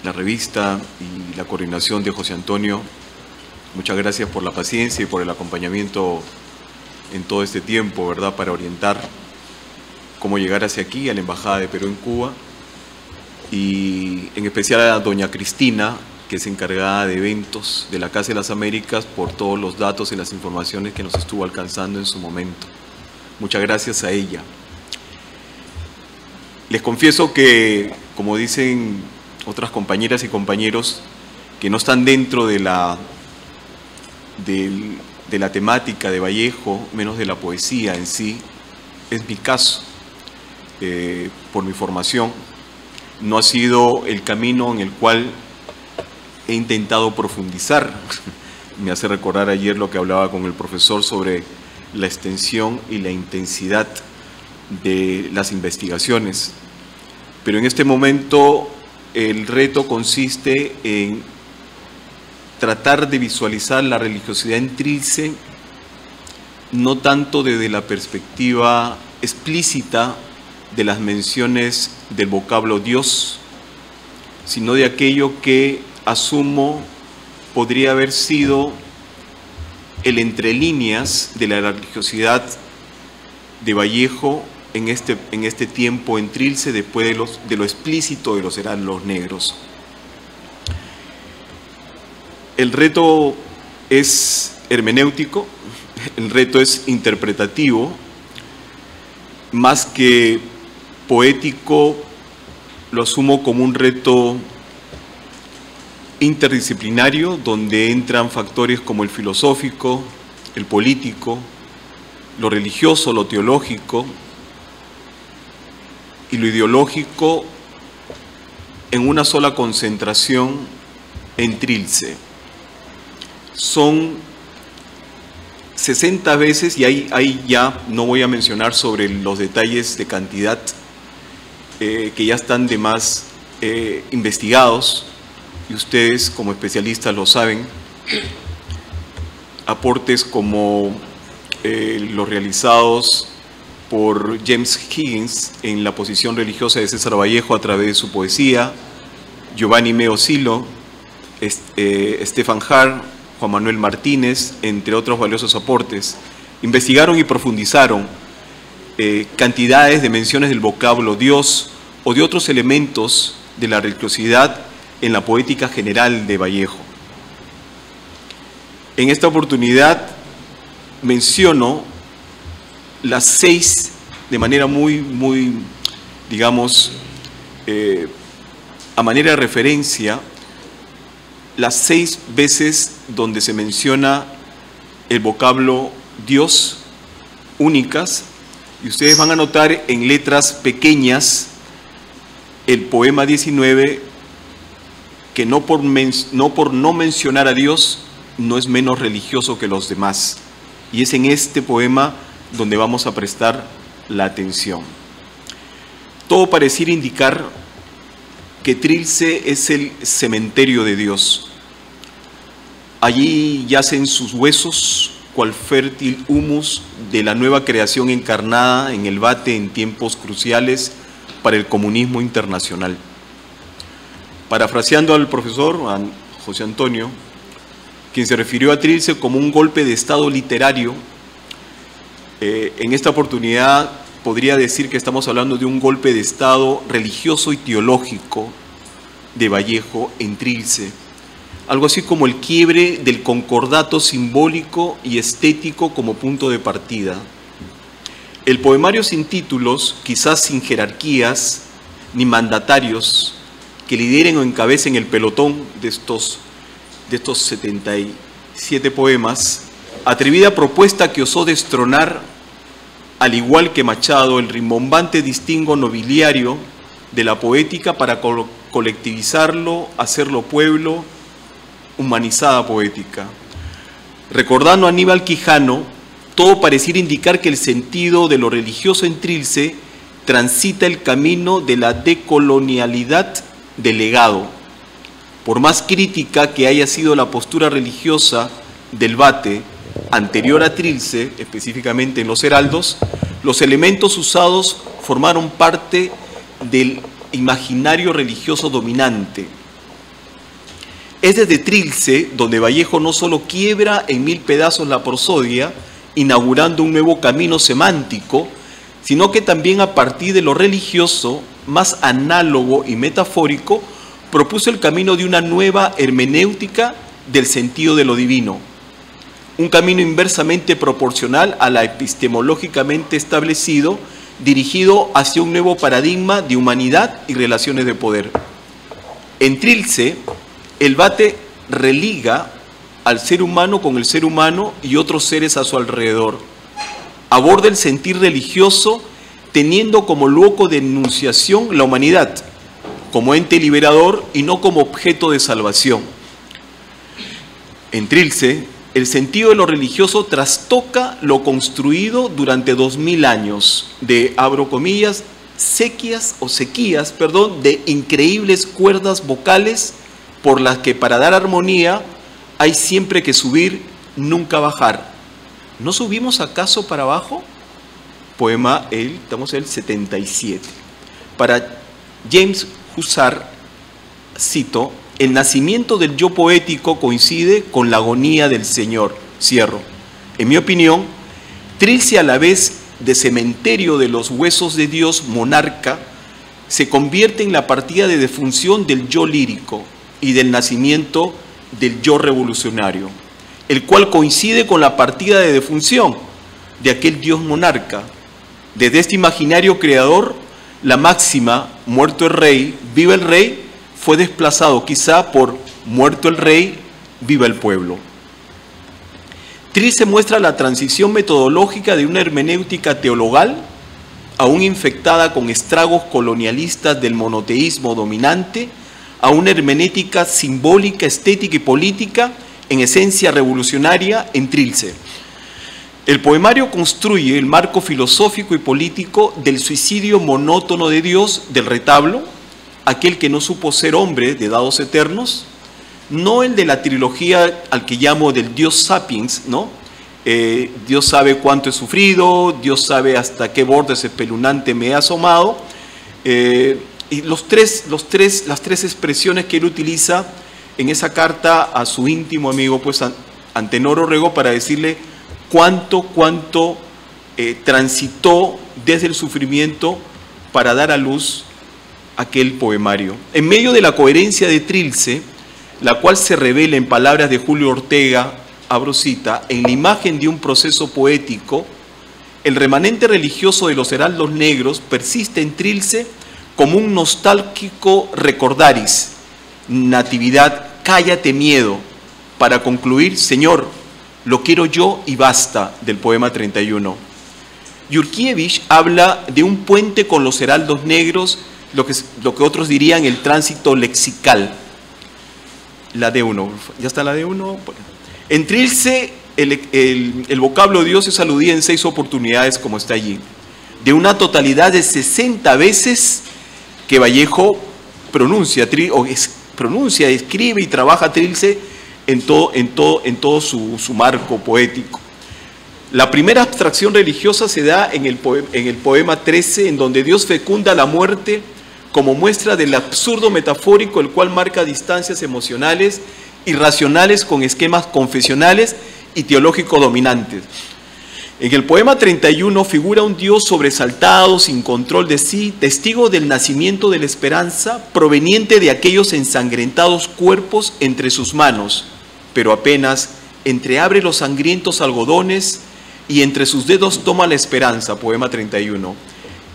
la revista y la coordinación de José Antonio. Muchas gracias por la paciencia y por el acompañamiento en todo este tiempo, ¿verdad?, para orientar cómo llegar hacia aquí, a la Embajada de Perú en Cuba, y en especial a doña Cristina, que es encargada de eventos de la Casa de las Américas, por todos los datos y las informaciones que nos estuvo alcanzando en su momento. Muchas gracias a ella. Les confieso que, como dicen otras compañeras y compañeros, que no están dentro de la temática de Vallejo, menos de la poesía en sí, es mi caso. Por mi formación, no ha sido el camino en el cual he intentado profundizar. Me hace recordar ayer lo que hablaba con el profesor sobre la extensión y la intensidad de las investigaciones. Pero en este momento el reto consiste en tratar de visualizar la religiosidad en Trilce, no tanto desde la perspectiva explícita de las menciones del vocablo Dios, sino de aquello que asumo podría haber sido el entre líneas de la religiosidad de Vallejo en este tiempo en Trilce, después de lo explícito de los heraldos negros. El reto es hermenéutico, el reto es interpretativo, más que poético, lo asumo como un reto interdisciplinario, donde entran factores como el filosófico, el político, lo religioso, lo teológico y lo ideológico en una sola concentración en Trilce. Son 60 veces, y ahí ya no voy a mencionar sobre los detalles de cantidad que ya están de más investigados, y ustedes como especialistas lo saben, aportes como los realizados por James Higgins en la posición religiosa de César Vallejo a través de su poesía, Giovanni Meo Silo, Stefan Hart, Juan Manuel Martínez, entre otros valiosos aportes, investigaron y profundizaron cantidades de menciones del vocablo Dios o de otros elementos de la religiosidad en la poética general de Vallejo. En esta oportunidad menciono las 6, de manera muy, digamos, a manera de referencia, las 6 veces donde se menciona el vocablo Dios, únicas, y ustedes van a notar en letras pequeñas el poema 19, que no por no mencionar a Dios, no es menos religioso que los demás. Y es en este poema donde vamos a prestar la atención. Todo pareciera indicar que Trilce es el cementerio de Dios. Allí yacen sus huesos, cual fértil humus de la nueva creación encarnada en el Vate en tiempos cruciales para el comunismo internacional. Parafraseando al profesor José Antonio, quien se refirió a Trilce como un golpe de estado literario, en esta oportunidad podría decir que estamos hablando de un golpe de estado religioso y teológico de Vallejo en Trilce, algo así como el quiebre del concordato simbólico y estético como punto de partida. El poemario sin títulos, quizás sin jerarquías ni mandatarios que lideren o encabecen el pelotón de estos 77 poemas, atrevida propuesta que osó destronar, al igual que Machado, el rimbombante distingo nobiliario de la poética para colectivizarlo, hacerlo pueblo, humanizada poética. Recordando a Aníbal Quijano, todo pareciera indicar que el sentido de lo religioso en Trilce transita el camino de la decolonialidad del legado. Por más crítica que haya sido la postura religiosa del Vate anterior a Trilce, específicamente en los heraldos, los elementos usados formaron parte del imaginario religioso dominante. Es desde Trilce donde Vallejo no solo quiebra en 1000 pedazos la prosodia, inaugurando un nuevo camino semántico, sino que también a partir de lo religioso, más análogo y metafórico, propuso el camino de una nueva hermenéutica del sentido de lo divino, un camino inversamente proporcional a la epistemológicamente establecido, dirigido hacia un nuevo paradigma de humanidad y relaciones de poder. En Trilce, el Vate religa al ser humano con el ser humano y otros seres a su alrededor. Aborda el sentir religioso teniendo como loco de enunciación la humanidad, como ente liberador y no como objeto de salvación. En Trilce, el sentido de lo religioso trastoca lo construido durante 2000 años de, abro comillas, sequías, de increíbles cuerdas vocales por las que para dar armonía hay siempre que subir, nunca bajar. ¿No subimos acaso para abajo? Poema, estamos en el 77. Para James Husserl, cito, el nacimiento del yo poético coincide con la agonía del Señor. Cierro. En mi opinión, Trilce, a la vez de cementerio de los huesos de Dios monarca, se convierte en la partida de defunción del yo lírico y del nacimiento del yo revolucionario, el cual coincide con la partida de defunción de aquel Dios monarca. Desde este imaginario creador, la máxima, muerto el rey, viva el rey, fue desplazado quizá por muerto el rey, viva el pueblo. Trilce muestra la transición metodológica de una hermenéutica teologal, aún infectada con estragos colonialistas del monoteísmo dominante, a una hermenéutica simbólica, estética y política, en esencia revolucionaria, en Trilce. El poemario construye el marco filosófico y político del suicidio monótono de Dios del retablo, aquel que no supo ser hombre de dados eternos, no el de la trilogía al que llamo del Dios sapiens, ¿no? Dios sabe cuánto he sufrido, Dios sabe hasta qué bordes espeluznante me he asomado, y las tres expresiones que él utiliza en esa carta a su íntimo amigo, pues Antenor Orrego, para decirle cuánto transitó desde el sufrimiento para dar a luz aquel poemario. En medio de la coherencia de Trilce, la cual se revela en palabras de Julio Ortega, abro cita, en la imagen de un proceso poético, el remanente religioso de los heraldos negros persiste en Trilce como un nostálgico recordaris, natividad, cállate miedo, para concluir, Señor, Lo quiero yo y basta, del poema 31. Yurkiewicz habla de un puente con los heraldos negros, lo que otros dirían el tránsito lexical. La D1, ¿ya está la D1? En Trilce, el vocablo Dios es aludida en 6 oportunidades, como está allí. De una totalidad de 60 veces que Vallejo pronuncia, escribe y trabaja Trilce en todo su marco poético. La primera abstracción religiosa se da en el poema 13, en donde Dios fecunda la muerte como muestra del absurdo metafórico, el cual marca distancias emocionales y racionales con esquemas confesionales y teológicos dominantes. En el poema 31 figura un Dios sobresaltado, sin control de sí, testigo del nacimiento de la esperanza, proveniente de aquellos ensangrentados cuerpos entre sus manos, pero apenas entreabre los sangrientos algodones y entre sus dedos toma la esperanza, poema 31.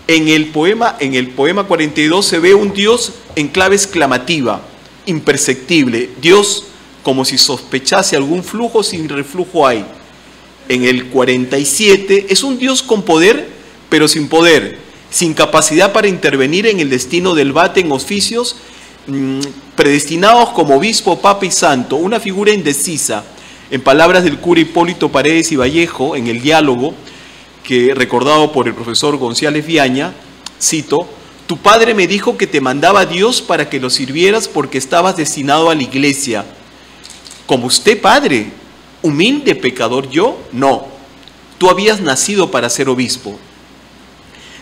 En el poema 42 se ve un Dios en clave exclamativa, imperceptible, Dios como si sospechase algún flujo sin reflujo hay. En el 47 es un Dios con poder, pero sin poder, sin capacidad para intervenir en el destino del vate en oficios predestinados como obispo, papa y santo, una figura indecisa. En palabras del cura Hipólito Paredes y Vallejo, en el diálogo, que recordado por el profesor González Viaña, cito: tu padre me dijo que te mandaba a Dios para que lo sirvieras porque estabas destinado a la iglesia. ¿Como usted, padre? ¿Humilde pecador yo? No, tú habías nacido para ser obispo.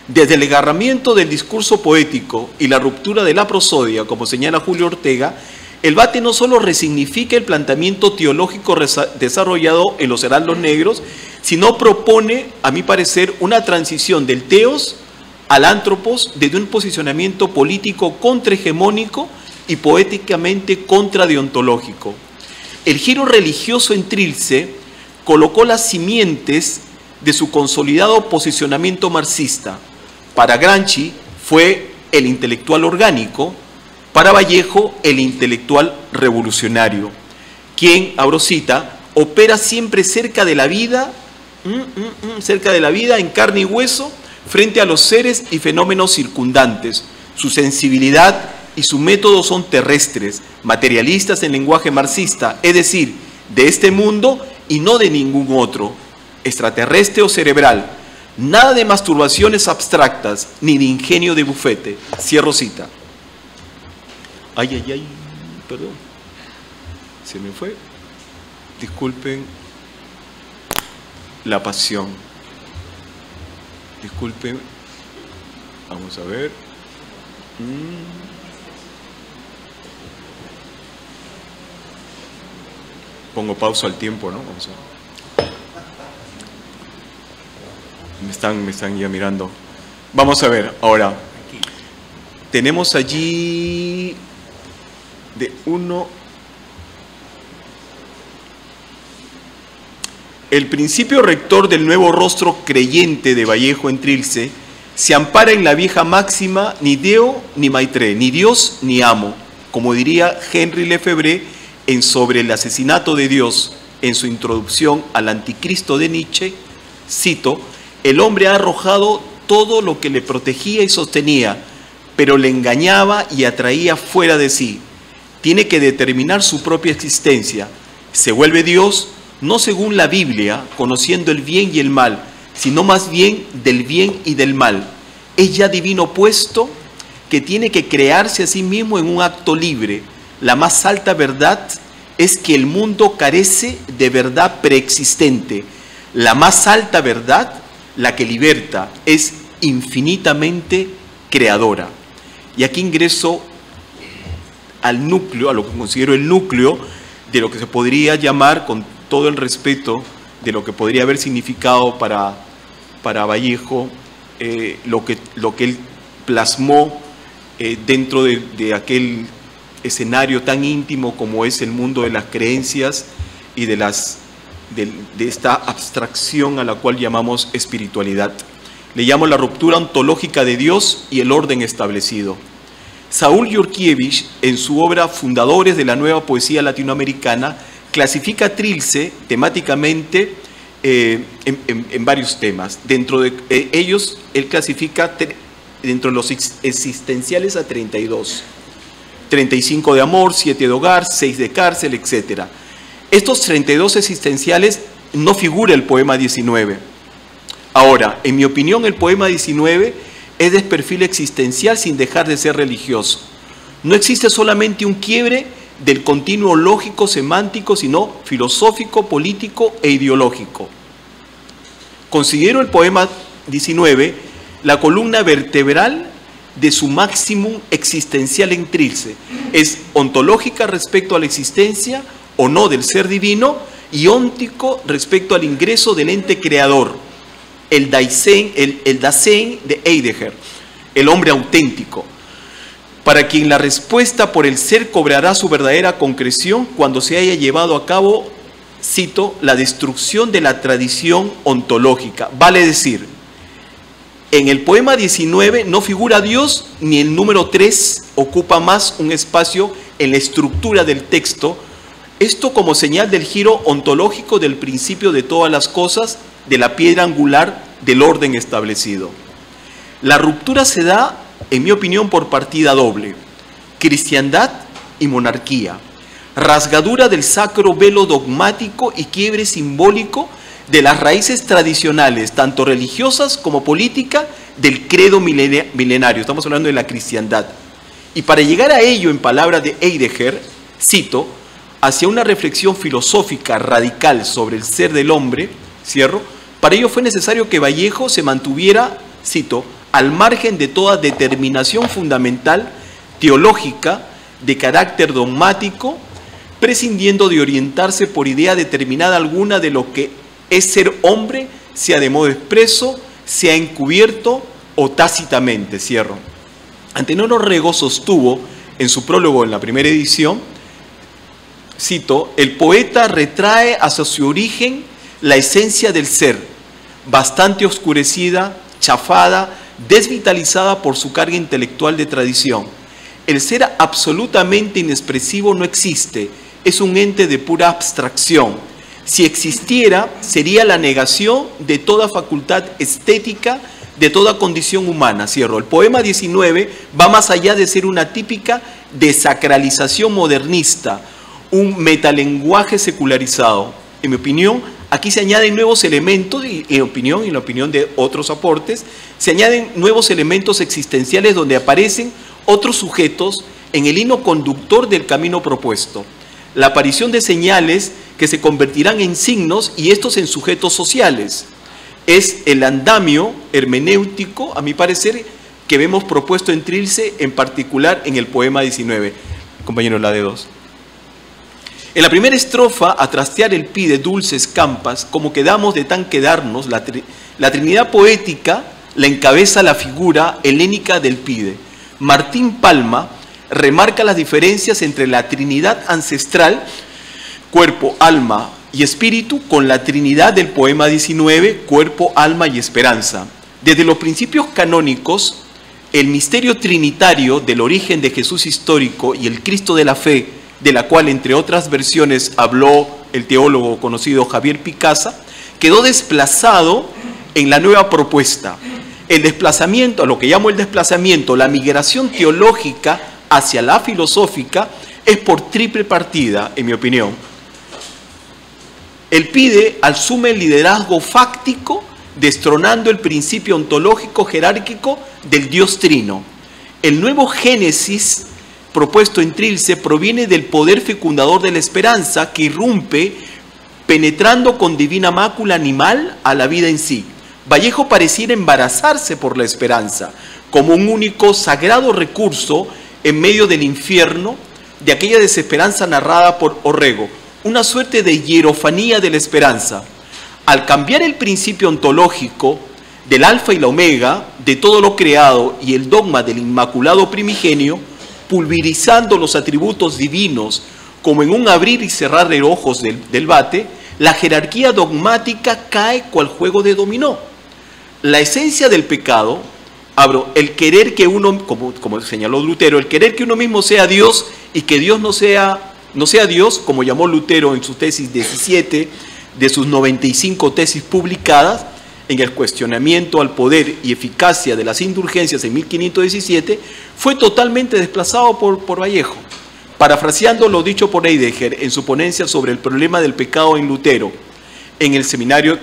Desde el agarramiento del discurso poético y la ruptura de la prosodia, como señala Julio Ortega, el vate no solo resignifica el planteamiento teológico desarrollado en los heraldos negros, sino propone, a mi parecer, una transición del teos al antropos desde un posicionamiento político contrahegemónico y poéticamente contradeontológico. El giro religioso en Trilce colocó las simientes de su consolidado posicionamiento marxista. Para Gramsci fue el intelectual orgánico, para Vallejo el intelectual revolucionario, quien, abro cita, opera siempre cerca de la vida en carne y hueso, frente a los seres y fenómenos circundantes. Su sensibilidad y su método son terrestres, materialistas en lenguaje marxista, es decir, de este mundo y no de ningún otro, extraterrestre o cerebral. Nada de masturbaciones abstractas, ni de ingenio de bufete. Cierro cita. Ay, perdón. Se me fue. Disculpen la pasión. Disculpen. Vamos a ver. Pongo pausa al tiempo, ¿no? Vamos a ver. Me están ya mirando. Vamos a ver, ahora. Tenemos allí de uno. El principio rector del nuevo rostro creyente de Vallejo en Trilce se ampara en la vieja máxima ni Deo ni Maitre, ni Dios ni amo, como diría Henry Lefebvre en Sobre el asesinato de Dios, en su introducción al Anticristo de Nietzsche, cito: el hombre ha arrojado todo lo que le protegía y sostenía, pero le engañaba y atraía fuera de sí. Tiene que determinar su propia existencia. Se vuelve Dios no según la Biblia, conociendo el bien y el mal, sino más bien del bien y del mal. Es ya divino puesto que tiene que crearse a sí mismo en un acto libre. La más alta verdad es que el mundo carece de verdad preexistente. La más alta verdad, la que liberta, es infinitamente creadora. Y aquí ingreso al núcleo, a lo que considero el núcleo de lo que se podría llamar, con todo el respeto, de lo que podría haber significado para Vallejo, lo que él plasmó dentro de aquel escenario tan íntimo como es el mundo de las creencias y de esta abstracción a la cual llamamos espiritualidad. Le llamo la ruptura ontológica de Dios y el orden establecido. Saúl Yurkiewicz, en su obra Fundadores de la Nueva Poesía Latinoamericana, clasifica a Trilce temáticamente en varios temas. Dentro de ellos, él clasifica dentro de los existenciales a 32. 35 de amor, 7 de hogar, 6 de cárcel, etc. Estos 32 existenciales no figura el poema 19. Ahora, en mi opinión, el poema 19 es de perfil existencial sin dejar de ser religioso. No existe solamente un quiebre del continuo lógico semántico, sino filosófico, político e ideológico. Considero el poema 19 la columna vertebral de su máximo existencial en Trilce. Es ontológica respecto a la existencia o no del ser divino y óntico respecto al ingreso del ente creador, el Dasein de Heidegger, el hombre auténtico, para quien la respuesta por el ser cobrará su verdadera concreción cuando se haya llevado a cabo, cito, la destrucción de la tradición ontológica. Vale decir, en el poema 19 no figura Dios, ni el número 3 ocupa más un espacio en la estructura del texto, esto como señal del giro ontológico del principio de todas las cosas, de la piedra angular del orden establecido. La ruptura se da, en mi opinión, por partida doble: cristiandad y monarquía, rasgadura del sacro velo dogmático y quiebre simbólico de las raíces tradicionales, tanto religiosas como políticas, del credo milenario. Estamos hablando de la cristiandad. Y para llegar a ello, en palabras de Heidegger, cito, hacia una reflexión filosófica radical sobre el ser del hombre, cierro, para ello fue necesario que Vallejo se mantuviera, cito, al margen de toda determinación fundamental teológica de carácter dogmático, prescindiendo de orientarse por idea determinada alguna de lo que es ser hombre, sea de modo expreso, sea encubierto o tácitamente, cierro. Antenor Orrego sostuvo en su prólogo en la primera edición, cito, el poeta retrae hacia su origen la esencia del ser, bastante oscurecida, chafada, desvitalizada por su carga intelectual de tradición. El ser absolutamente inexpresivo no existe, es un ente de pura abstracción. Si existiera, sería la negación de toda facultad estética, de toda condición humana, cierro. El poema 19 va más allá de ser una típica desacralización modernista, un metalenguaje secularizado. En mi opinión, aquí se añaden nuevos elementos, y en la opinión de otros aportes, se añaden nuevos elementos existenciales donde aparecen otros sujetos en el hilo conductor del camino propuesto. La aparición de señales que se convertirán en signos y estos en sujetos sociales. Es el andamio hermenéutico, a mi parecer, que vemos propuesto en Trilce, en particular en el poema 19. Compañero, la de 2. En la primera estrofa, a trastear el pide dulces campas, como quedamos de tan quedarnos, la Trinidad poética la encabeza la figura helénica del pide. Martín Palma remarca las diferencias entre la Trinidad ancestral, cuerpo, alma y espíritu, con la Trinidad del poema 19, cuerpo, alma y esperanza. Desde los principios canónicos, el misterio trinitario del origen de Jesús histórico y el Cristo de la fe, de la cual, entre otras versiones, habló el teólogo conocido Javier Picasa, quedó desplazado en la nueva propuesta. El desplazamiento, lo que llamo el desplazamiento, la migración teológica hacia la filosófica, es por triple partida, en mi opinión. El PIDE asume el liderazgo fáctico, destronando el principio ontológico jerárquico del Dios trino. El nuevo Génesis propuesto en Trilce proviene del poder fecundador de la esperanza que irrumpe penetrando con divina mácula animal a la vida en sí. Vallejo pareciera embarazarse por la esperanza como un único sagrado recurso en medio del infierno, de aquella desesperanza narrada por Orrego, una suerte de hierofanía de la esperanza. Al cambiar el principio ontológico del alfa y la omega, de todo lo creado, y el dogma del inmaculado primigenio, pulverizando los atributos divinos como en un abrir y cerrar de ojos del bate, la jerarquía dogmática cae cual juego de dominó. La esencia del pecado, el querer que uno, como señaló Lutero, el querer que uno mismo sea Dios y que Dios no sea No sea Dios, como llamó Lutero en su tesis 17 de sus 95 tesis publicadas, en el cuestionamiento al poder y eficacia de las indulgencias en 1517, fue totalmente desplazado por Vallejo. Parafraseando lo dicho por Heidegger en su ponencia sobre el problema del pecado en Lutero, en el seminario,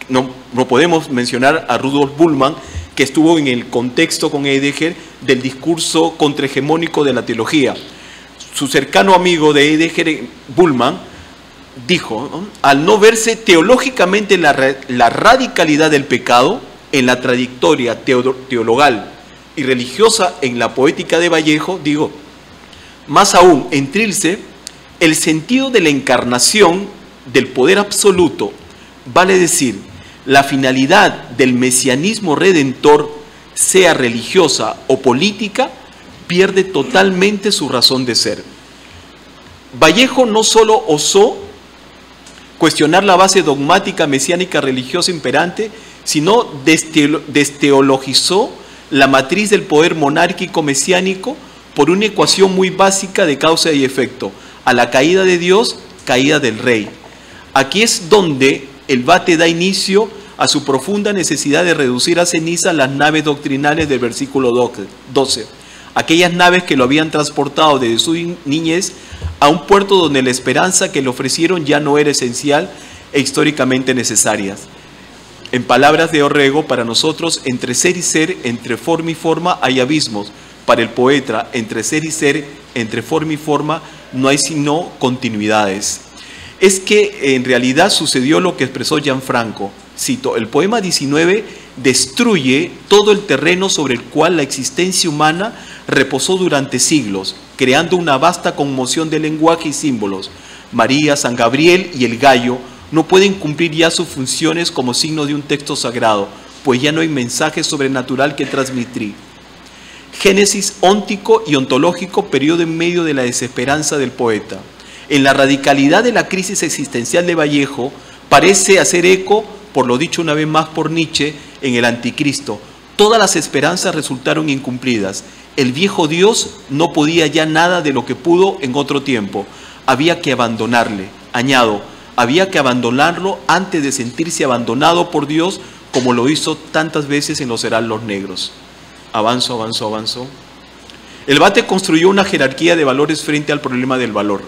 no podemos mencionar a Rudolf Bultmann, que estuvo en el contexto con Heidegger del discurso contrahegemónico de la teología. Su cercano amigo de Heidegger, Bultmann, dijo, ¿no?, al no verse teológicamente la radicalidad del pecado en la trayectoria teologal y religiosa en la poética de Vallejo, digo, más aún en Trilce, el sentido de la encarnación del poder absoluto, vale decir, la finalidad del mesianismo redentor, sea religiosa o política, pierde totalmente su razón de ser. Vallejo no solo osó cuestionar la base dogmática mesiánica religiosa imperante, sino desteologizó la matriz del poder monárquico mesiánico por una ecuación muy básica de causa y efecto: a la caída de Dios, caída del rey. Aquí es donde el Vate da inicio a su profunda necesidad de reducir a ceniza las naves doctrinales del versículo 12, aquellas naves que lo habían transportado desde su niñez a un puerto donde la esperanza que le ofrecieron ya no era esencial e históricamente necesarias. En palabras de Orrego, para nosotros, entre ser y ser, entre forma y forma, hay abismos. Para el poeta, entre ser y ser, entre forma y forma, no hay sino continuidades. Es que en realidad sucedió lo que expresó Gianfranco. Cito, el poema 19 destruye todo el terreno sobre el cual la existencia humana reposó durante siglos, creando una vasta conmoción de lenguaje y símbolos. María, San Gabriel y el gallo no pueden cumplir ya sus funciones como signo de un texto sagrado, pues ya no hay mensaje sobrenatural que transmitir. Génesis óntico y ontológico, periodo en medio de la desesperanza del poeta. En la radicalidad de la crisis existencial de Vallejo, parece hacer eco, por lo dicho una vez más por Nietzsche, en el Anticristo. Todas las esperanzas resultaron incumplidas. El viejo Dios no podía ya nada de lo que pudo en otro tiempo. Había que abandonarle. Añado, había que abandonarlo antes de sentirse abandonado por Dios, como lo hizo tantas veces en los heraldos negros. Avanzo, avanzo, avanzo. El Vate construyó una jerarquía de valores frente al problema del valor,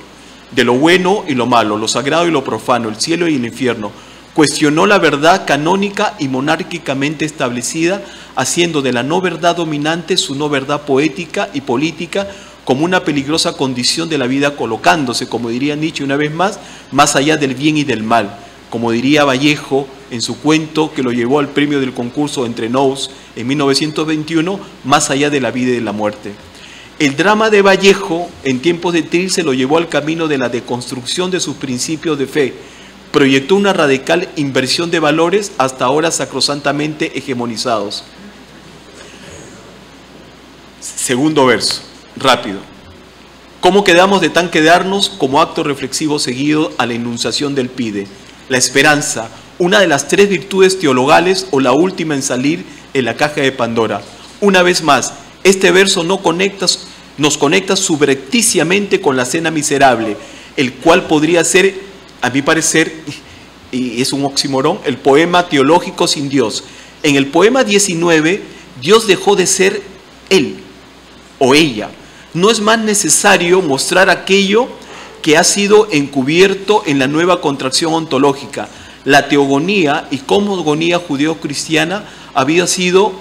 de lo bueno y lo malo, lo sagrado y lo profano, el cielo y el infierno. Cuestionó la verdad canónica y monárquicamente establecida, haciendo de la no verdad dominante su no verdad poética y política como una peligrosa condición de la vida, colocándose, como diría Nietzsche una vez más allá del bien y del mal. Como diría Vallejo en su cuento que lo llevó al premio del concurso Entre Nous en 1921, más allá de la vida y de la muerte. El drama de Vallejo en tiempos de Trilce lo llevó al camino de la deconstrucción de sus principios de fe. Proyectó una radical inversión de valores hasta ahora sacrosantamente hegemonizados. Segundo verso, rápido. ¿Cómo quedamos de tan quedarnos como acto reflexivo seguido a la enunciación del Pide? La esperanza, una de las tres virtudes teologales o la última en salir en la caja de Pandora. Una vez más, este verso nos conecta subrepticiamente con la cena miserable, el cual podría ser, a mi parecer, y es un oxímoron, el poema teológico sin Dios. En el poema 19, Dios dejó de ser Él o ella. No es más necesario mostrar aquello que ha sido encubierto en la nueva contracción ontológica. La teogonía y cosmogonía judeo-cristiana había sido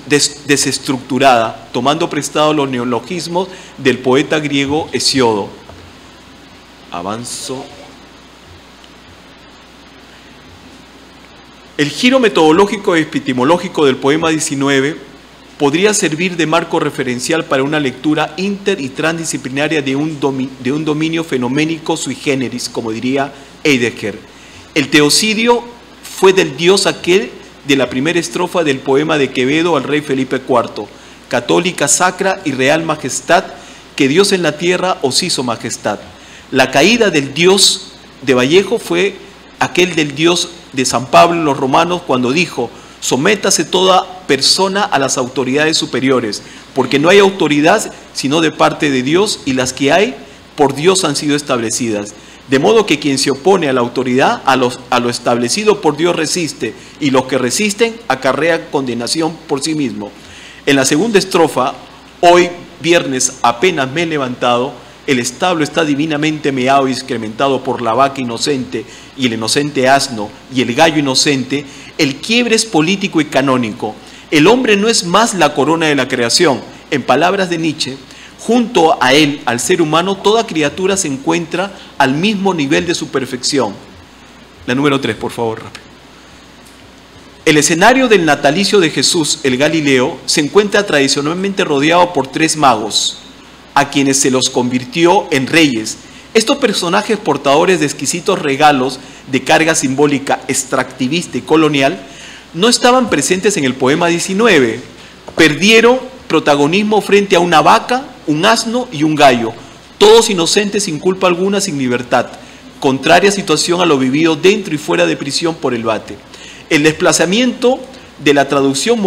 desestructurada, tomando prestado los neologismos del poeta griego Hesiodo. Avanzo. El giro metodológico y epistemológico del poema 19 podría servir de marco referencial para una lectura inter y transdisciplinaria de un dominio fenoménico sui generis, como diría Heidegger. El teocidio fue del Dios aquel de la primera estrofa del poema de Quevedo al rey Felipe IV, católica, sacra y real majestad, que Dios en la tierra os hizo majestad. La caída del Dios de Vallejo fue aquel del Dios de San Pablo en los Romanos cuando dijo: sométase toda persona a las autoridades superiores, porque no hay autoridad sino de parte de Dios, y las que hay por Dios han sido establecidas. De modo que quien se opone a la autoridad, a lo establecido por Dios resiste, y los que resisten acarrean condenación por sí mismo. En la segunda estrofa, hoy viernes apenas me he levantado, el establo está divinamente meado y excrementado por la vaca inocente y el inocente asno y el gallo inocente. El quiebre es político y canónico. El hombre no es más la corona de la creación. En palabras de Nietzsche, junto a él, al ser humano, toda criatura se encuentra al mismo nivel de su perfección. La número 3, por favor, rápido. El escenario del natalicio de Jesús, el Galileo, se encuentra tradicionalmente rodeado por 3 magos, a quienes se los convirtió en reyes. Estos personajes portadores de exquisitos regalos de carga simbólica extractivista y colonial no estaban presentes en el poema 19. Perdieron protagonismo frente a una vaca, un asno y un gallo, todos inocentes sin culpa alguna, sin libertad, contraria situación a lo vivido dentro y fuera de prisión por el vate. El desplazamiento de la tradición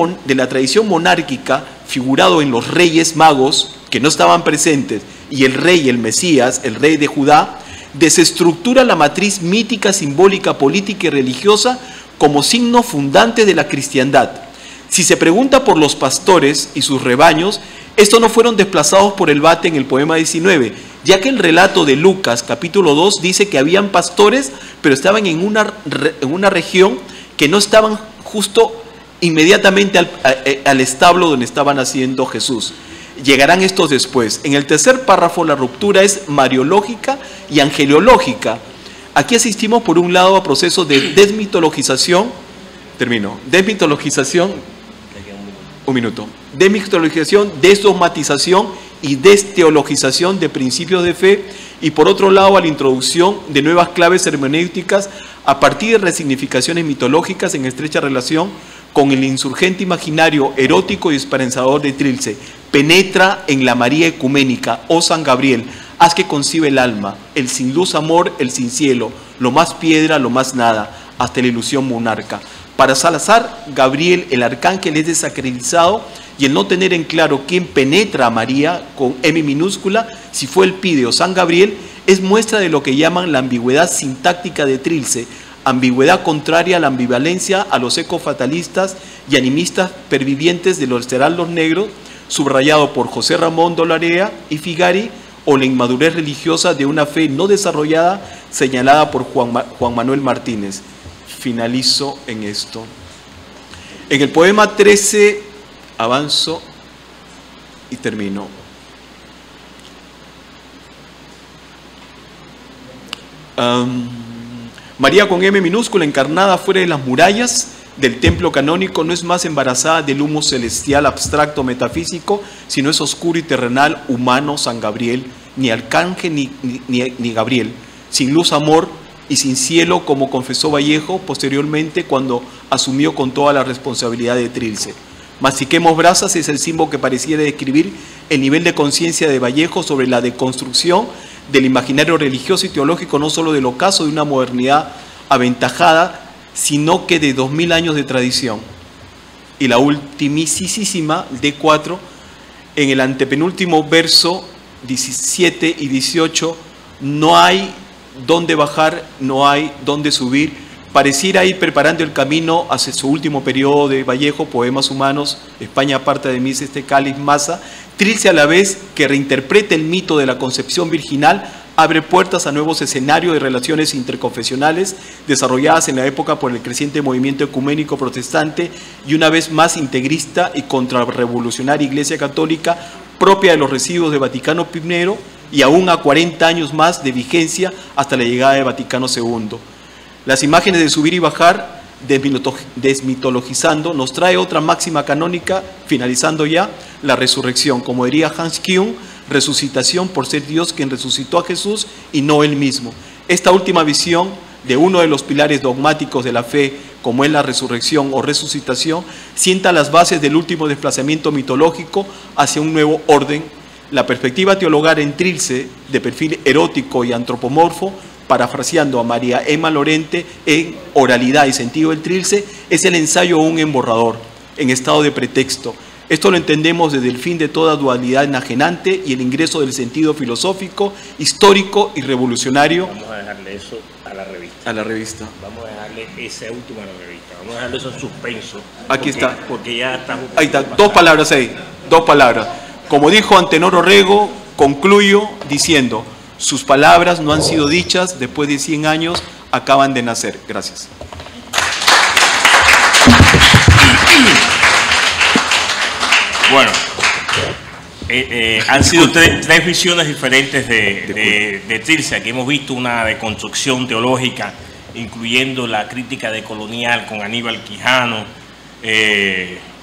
monárquica figurado en los reyes magos, que no estaban presentes, y el rey, el Mesías, el rey de Judá, desestructura la matriz mítica, simbólica, política y religiosa como signo fundante de la cristiandad. Si se pregunta por los pastores y sus rebaños, estos no fueron desplazados por el vate en el poema 19, ya que el relato de Lucas, capítulo 2, dice que habían pastores, pero estaban en una región que no estaban justo inmediatamente al establo donde estaba naciendo Jesús. Llegarán estos después. En el tercer párrafo la ruptura es mariológica y angeliológica. Aquí asistimos por un lado a procesos de desmitologización, desmitologización, desdogmatización y desteologización de principios de fe, y por otro lado a la introducción de nuevas claves hermenéuticas a partir de resignificaciones mitológicas en estrecha relación con el insurgente imaginario erótico y esperanzador de Trilce. Penetra en la María ecuménica, oh San Gabriel, haz que concibe el alma, el sin luz amor, el sin cielo, lo más piedra, lo más nada, hasta la ilusión monarca. Para Salazar, Gabriel, el arcángel, es desacreditado, y el no tener en claro quién penetra a María, con M minúscula, si fue el Pide o San Gabriel, es muestra de lo que llaman la ambigüedad sintáctica de Trilce, ambigüedad contraria a la ambivalencia a los ecofatalistas y animistas pervivientes de los heraldos negros, subrayado por José Ramón Dolarea y Figari, o la inmadurez religiosa de una fe no desarrollada señalada por Juan Manuel Martínez. Finalizo en esto. En el poema 13, avanzo y termino. María con M minúscula, encarnada fuera de las murallas del templo canónico, no es más embarazada del humo celestial abstracto metafísico, sino es oscuro y terrenal, humano, San Gabriel, ni arcángel ni Gabriel, sin luz amor y sin cielo, como confesó Vallejo posteriormente cuando asumió con toda la responsabilidad de Trilce. Mastiquemos brasas es el símbolo que pareciera describir el nivel de conciencia de Vallejo sobre la deconstrucción del imaginario religioso y teológico, no solo del ocaso de una modernidad aventajada, sino que de 2000 años de tradición. Y la ultimísima, D4, en el antepenúltimo verso 17 y 18, no hay dónde bajar, no hay dónde subir. Pareciera ir preparando el camino hacia su último periodo de Vallejo, Poemas Humanos, España aparta de mí este cáliz masa. Trilce, a la vez que reinterpreta el mito de la concepción virginal, abre puertas a nuevos escenarios de relaciones interconfesionales desarrolladas en la época por el creciente movimiento ecuménico protestante y una vez más integrista y contrarrevolucionaria Iglesia Católica, propia de los residuos de Vaticano I y aún a 40 años más de vigencia hasta la llegada de Vaticano II. Las imágenes de subir y bajar, desmitologizando, nos trae otra máxima canónica, finalizando ya, la resurrección. Como diría Hans Kuhn, resucitación por ser Dios quien resucitó a Jesús y no Él mismo. Esta última visión de uno de los pilares dogmáticos de la fe, como es la resurrección o resucitación, sienta las bases del último desplazamiento mitológico hacia un nuevo orden. La perspectiva teologal en Trilce, de perfil erótico y antropomorfo, parafraseando a María Emma Lorente en Oralidad y sentido del Trilce, es el ensayo aún en borrador, en estado de pretexto. Esto lo entendemos desde el fin de toda dualidad enajenante y el ingreso del sentido filosófico, histórico y revolucionario. Vamos a dejarle eso a la revista. A la revista. Vamos a dejarle ese último a la revista. Vamos a dejarle eso en suspenso. Aquí está. Porque ya está. Ahí está, dos palabras ahí, dos palabras. Como dijo Antenor Orrego, concluyo diciendo, sus palabras no han sido dichas, después de 100 años acaban de nacer. Gracias. Bueno, han sido tres visiones diferentes de Trilce. Aquí hemos visto una deconstrucción teológica, incluyendo la crítica decolonial con Aníbal Quijano,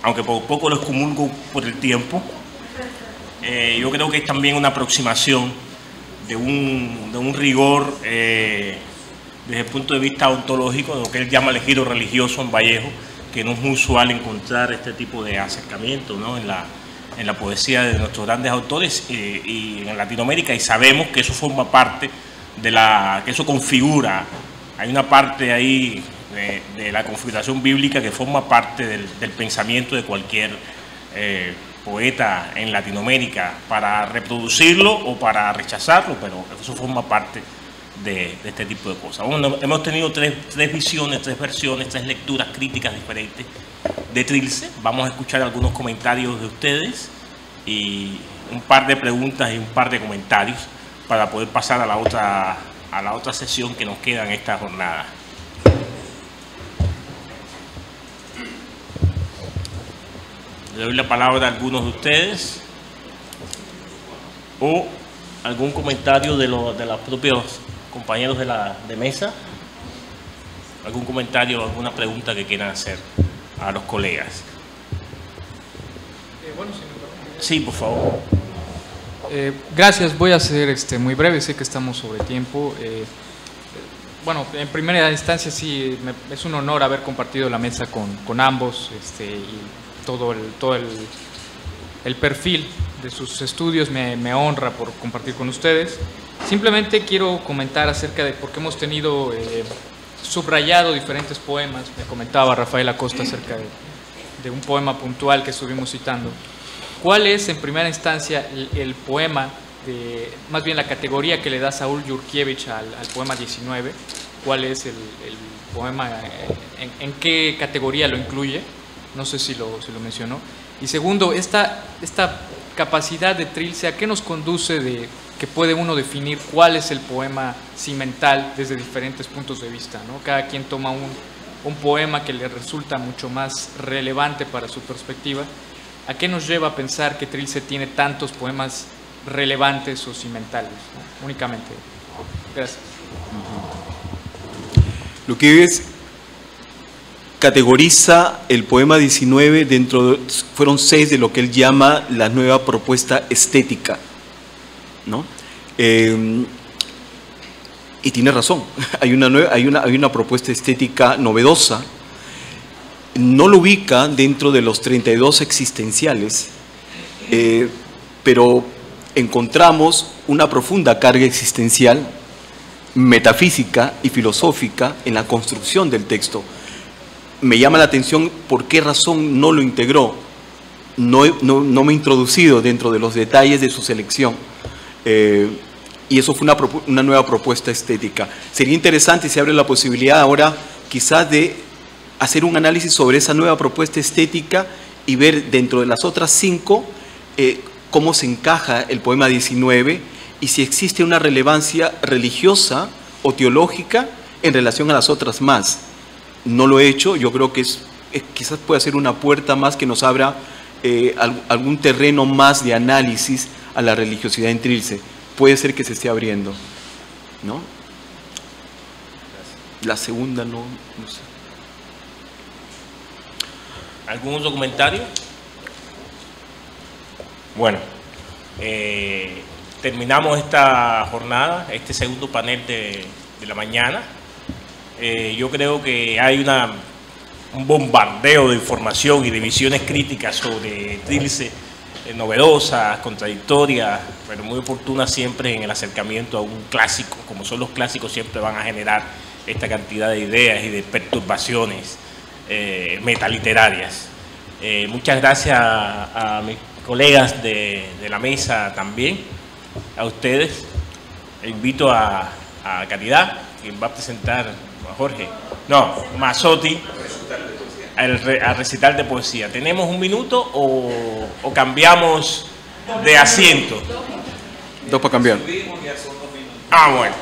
aunque por poco lo excomulgo por el tiempo. Yo creo que es también una aproximación de un rigor desde el punto de vista ontológico, de lo que él llama el giro religioso en Vallejo, que no es muy usual encontrar este tipo de acercamiento, ¿no?, en la poesía de nuestros grandes autores y en Latinoamérica, y sabemos que eso forma parte que eso configura, hay una parte ahí de la configuración bíblica que forma parte del pensamiento de cualquier poeta en Latinoamérica, para reproducirlo o para rechazarlo, pero eso forma parte de este tipo de cosas. Bueno, hemos tenido tres visiones, tres versiones, tres lecturas críticas diferentes de Trilce. Vamos a escuchar algunos comentarios de ustedes y un par de preguntas y un par de comentarios para poder pasar a la otra sesión que nos queda en esta jornada. Le doy la palabra a algunos de ustedes o algún comentario de los propios compañeros de mesa, algún comentario o alguna pregunta que quieran hacer a los colegas. Sí, por favor. Gracias, voy a ser muy breve, sé que estamos sobre tiempo. Bueno, en primera instancia sí, es un honor haber compartido la mesa con ambos y todo el perfil de sus estudios me honra por compartir con ustedes. Simplemente quiero comentar acerca de por qué hemos tenido subrayado diferentes poemas. Me comentaba Rafael Acosta acerca de un poema puntual que estuvimos citando. ¿Cuál es en primera instancia el poema, más bien la categoría que le da Saúl Yurkiewicz al poema 19? ¿Cuál es el poema, en qué categoría lo incluye? No sé si lo mencionó. Y segundo, esta capacidad de Trilce, ¿a qué nos conduce de que puede uno definir cuál es el poema cimental desde diferentes puntos de vista, ¿no? Cada quien toma un poema que le resulta mucho más relevante para su perspectiva. ¿A qué nos lleva a pensar que Trilce tiene tantos poemas relevantes o cimentales, ¿no? Únicamente. Gracias. Lo que es categoriza el poema 19 fueron 6 de lo que él llama la nueva propuesta estética, ¿no? Y tiene razón, hay una propuesta estética novedosa. No lo ubica dentro de los 32 existenciales, pero encontramos una profunda carga existencial, metafísica y filosófica en la construcción del texto. Me llama la atención por qué razón no lo integró. No me he introducido dentro de los detalles de su selección. Y eso fue una nueva propuesta estética. Sería interesante si abre la posibilidad ahora quizás de hacer un análisis sobre esa nueva propuesta estética y ver dentro de las otras 5 cómo se encaja el poema 19 y si existe una relevancia religiosa o teológica en relación a las otras más. No lo he hecho, yo creo que quizás pueda ser una puerta más que nos abra algún terreno más de análisis a la religiosidad en Trilce. Puede ser que se esté abriendo, ¿no? La segunda no sé. ¿Algún otro comentario? Bueno, terminamos esta jornada, este segundo panel de la mañana. Yo creo que hay un bombardeo de información y de visiones críticas sobre Trilce, novedosas, contradictorias, pero muy oportunas siempre en el acercamiento a un clásico. Como son los clásicos, siempre van a generar esta cantidad de ideas y de perturbaciones metaliterarias. Muchas gracias a mis colegas de la mesa también, a ustedes. Invito a Caridad, quien va a presentar a Jorge, no, Mazzotti, al recital de poesía. ¿Tenemos un minuto o cambiamos de asiento? Dos para cambiar. Ah, bueno.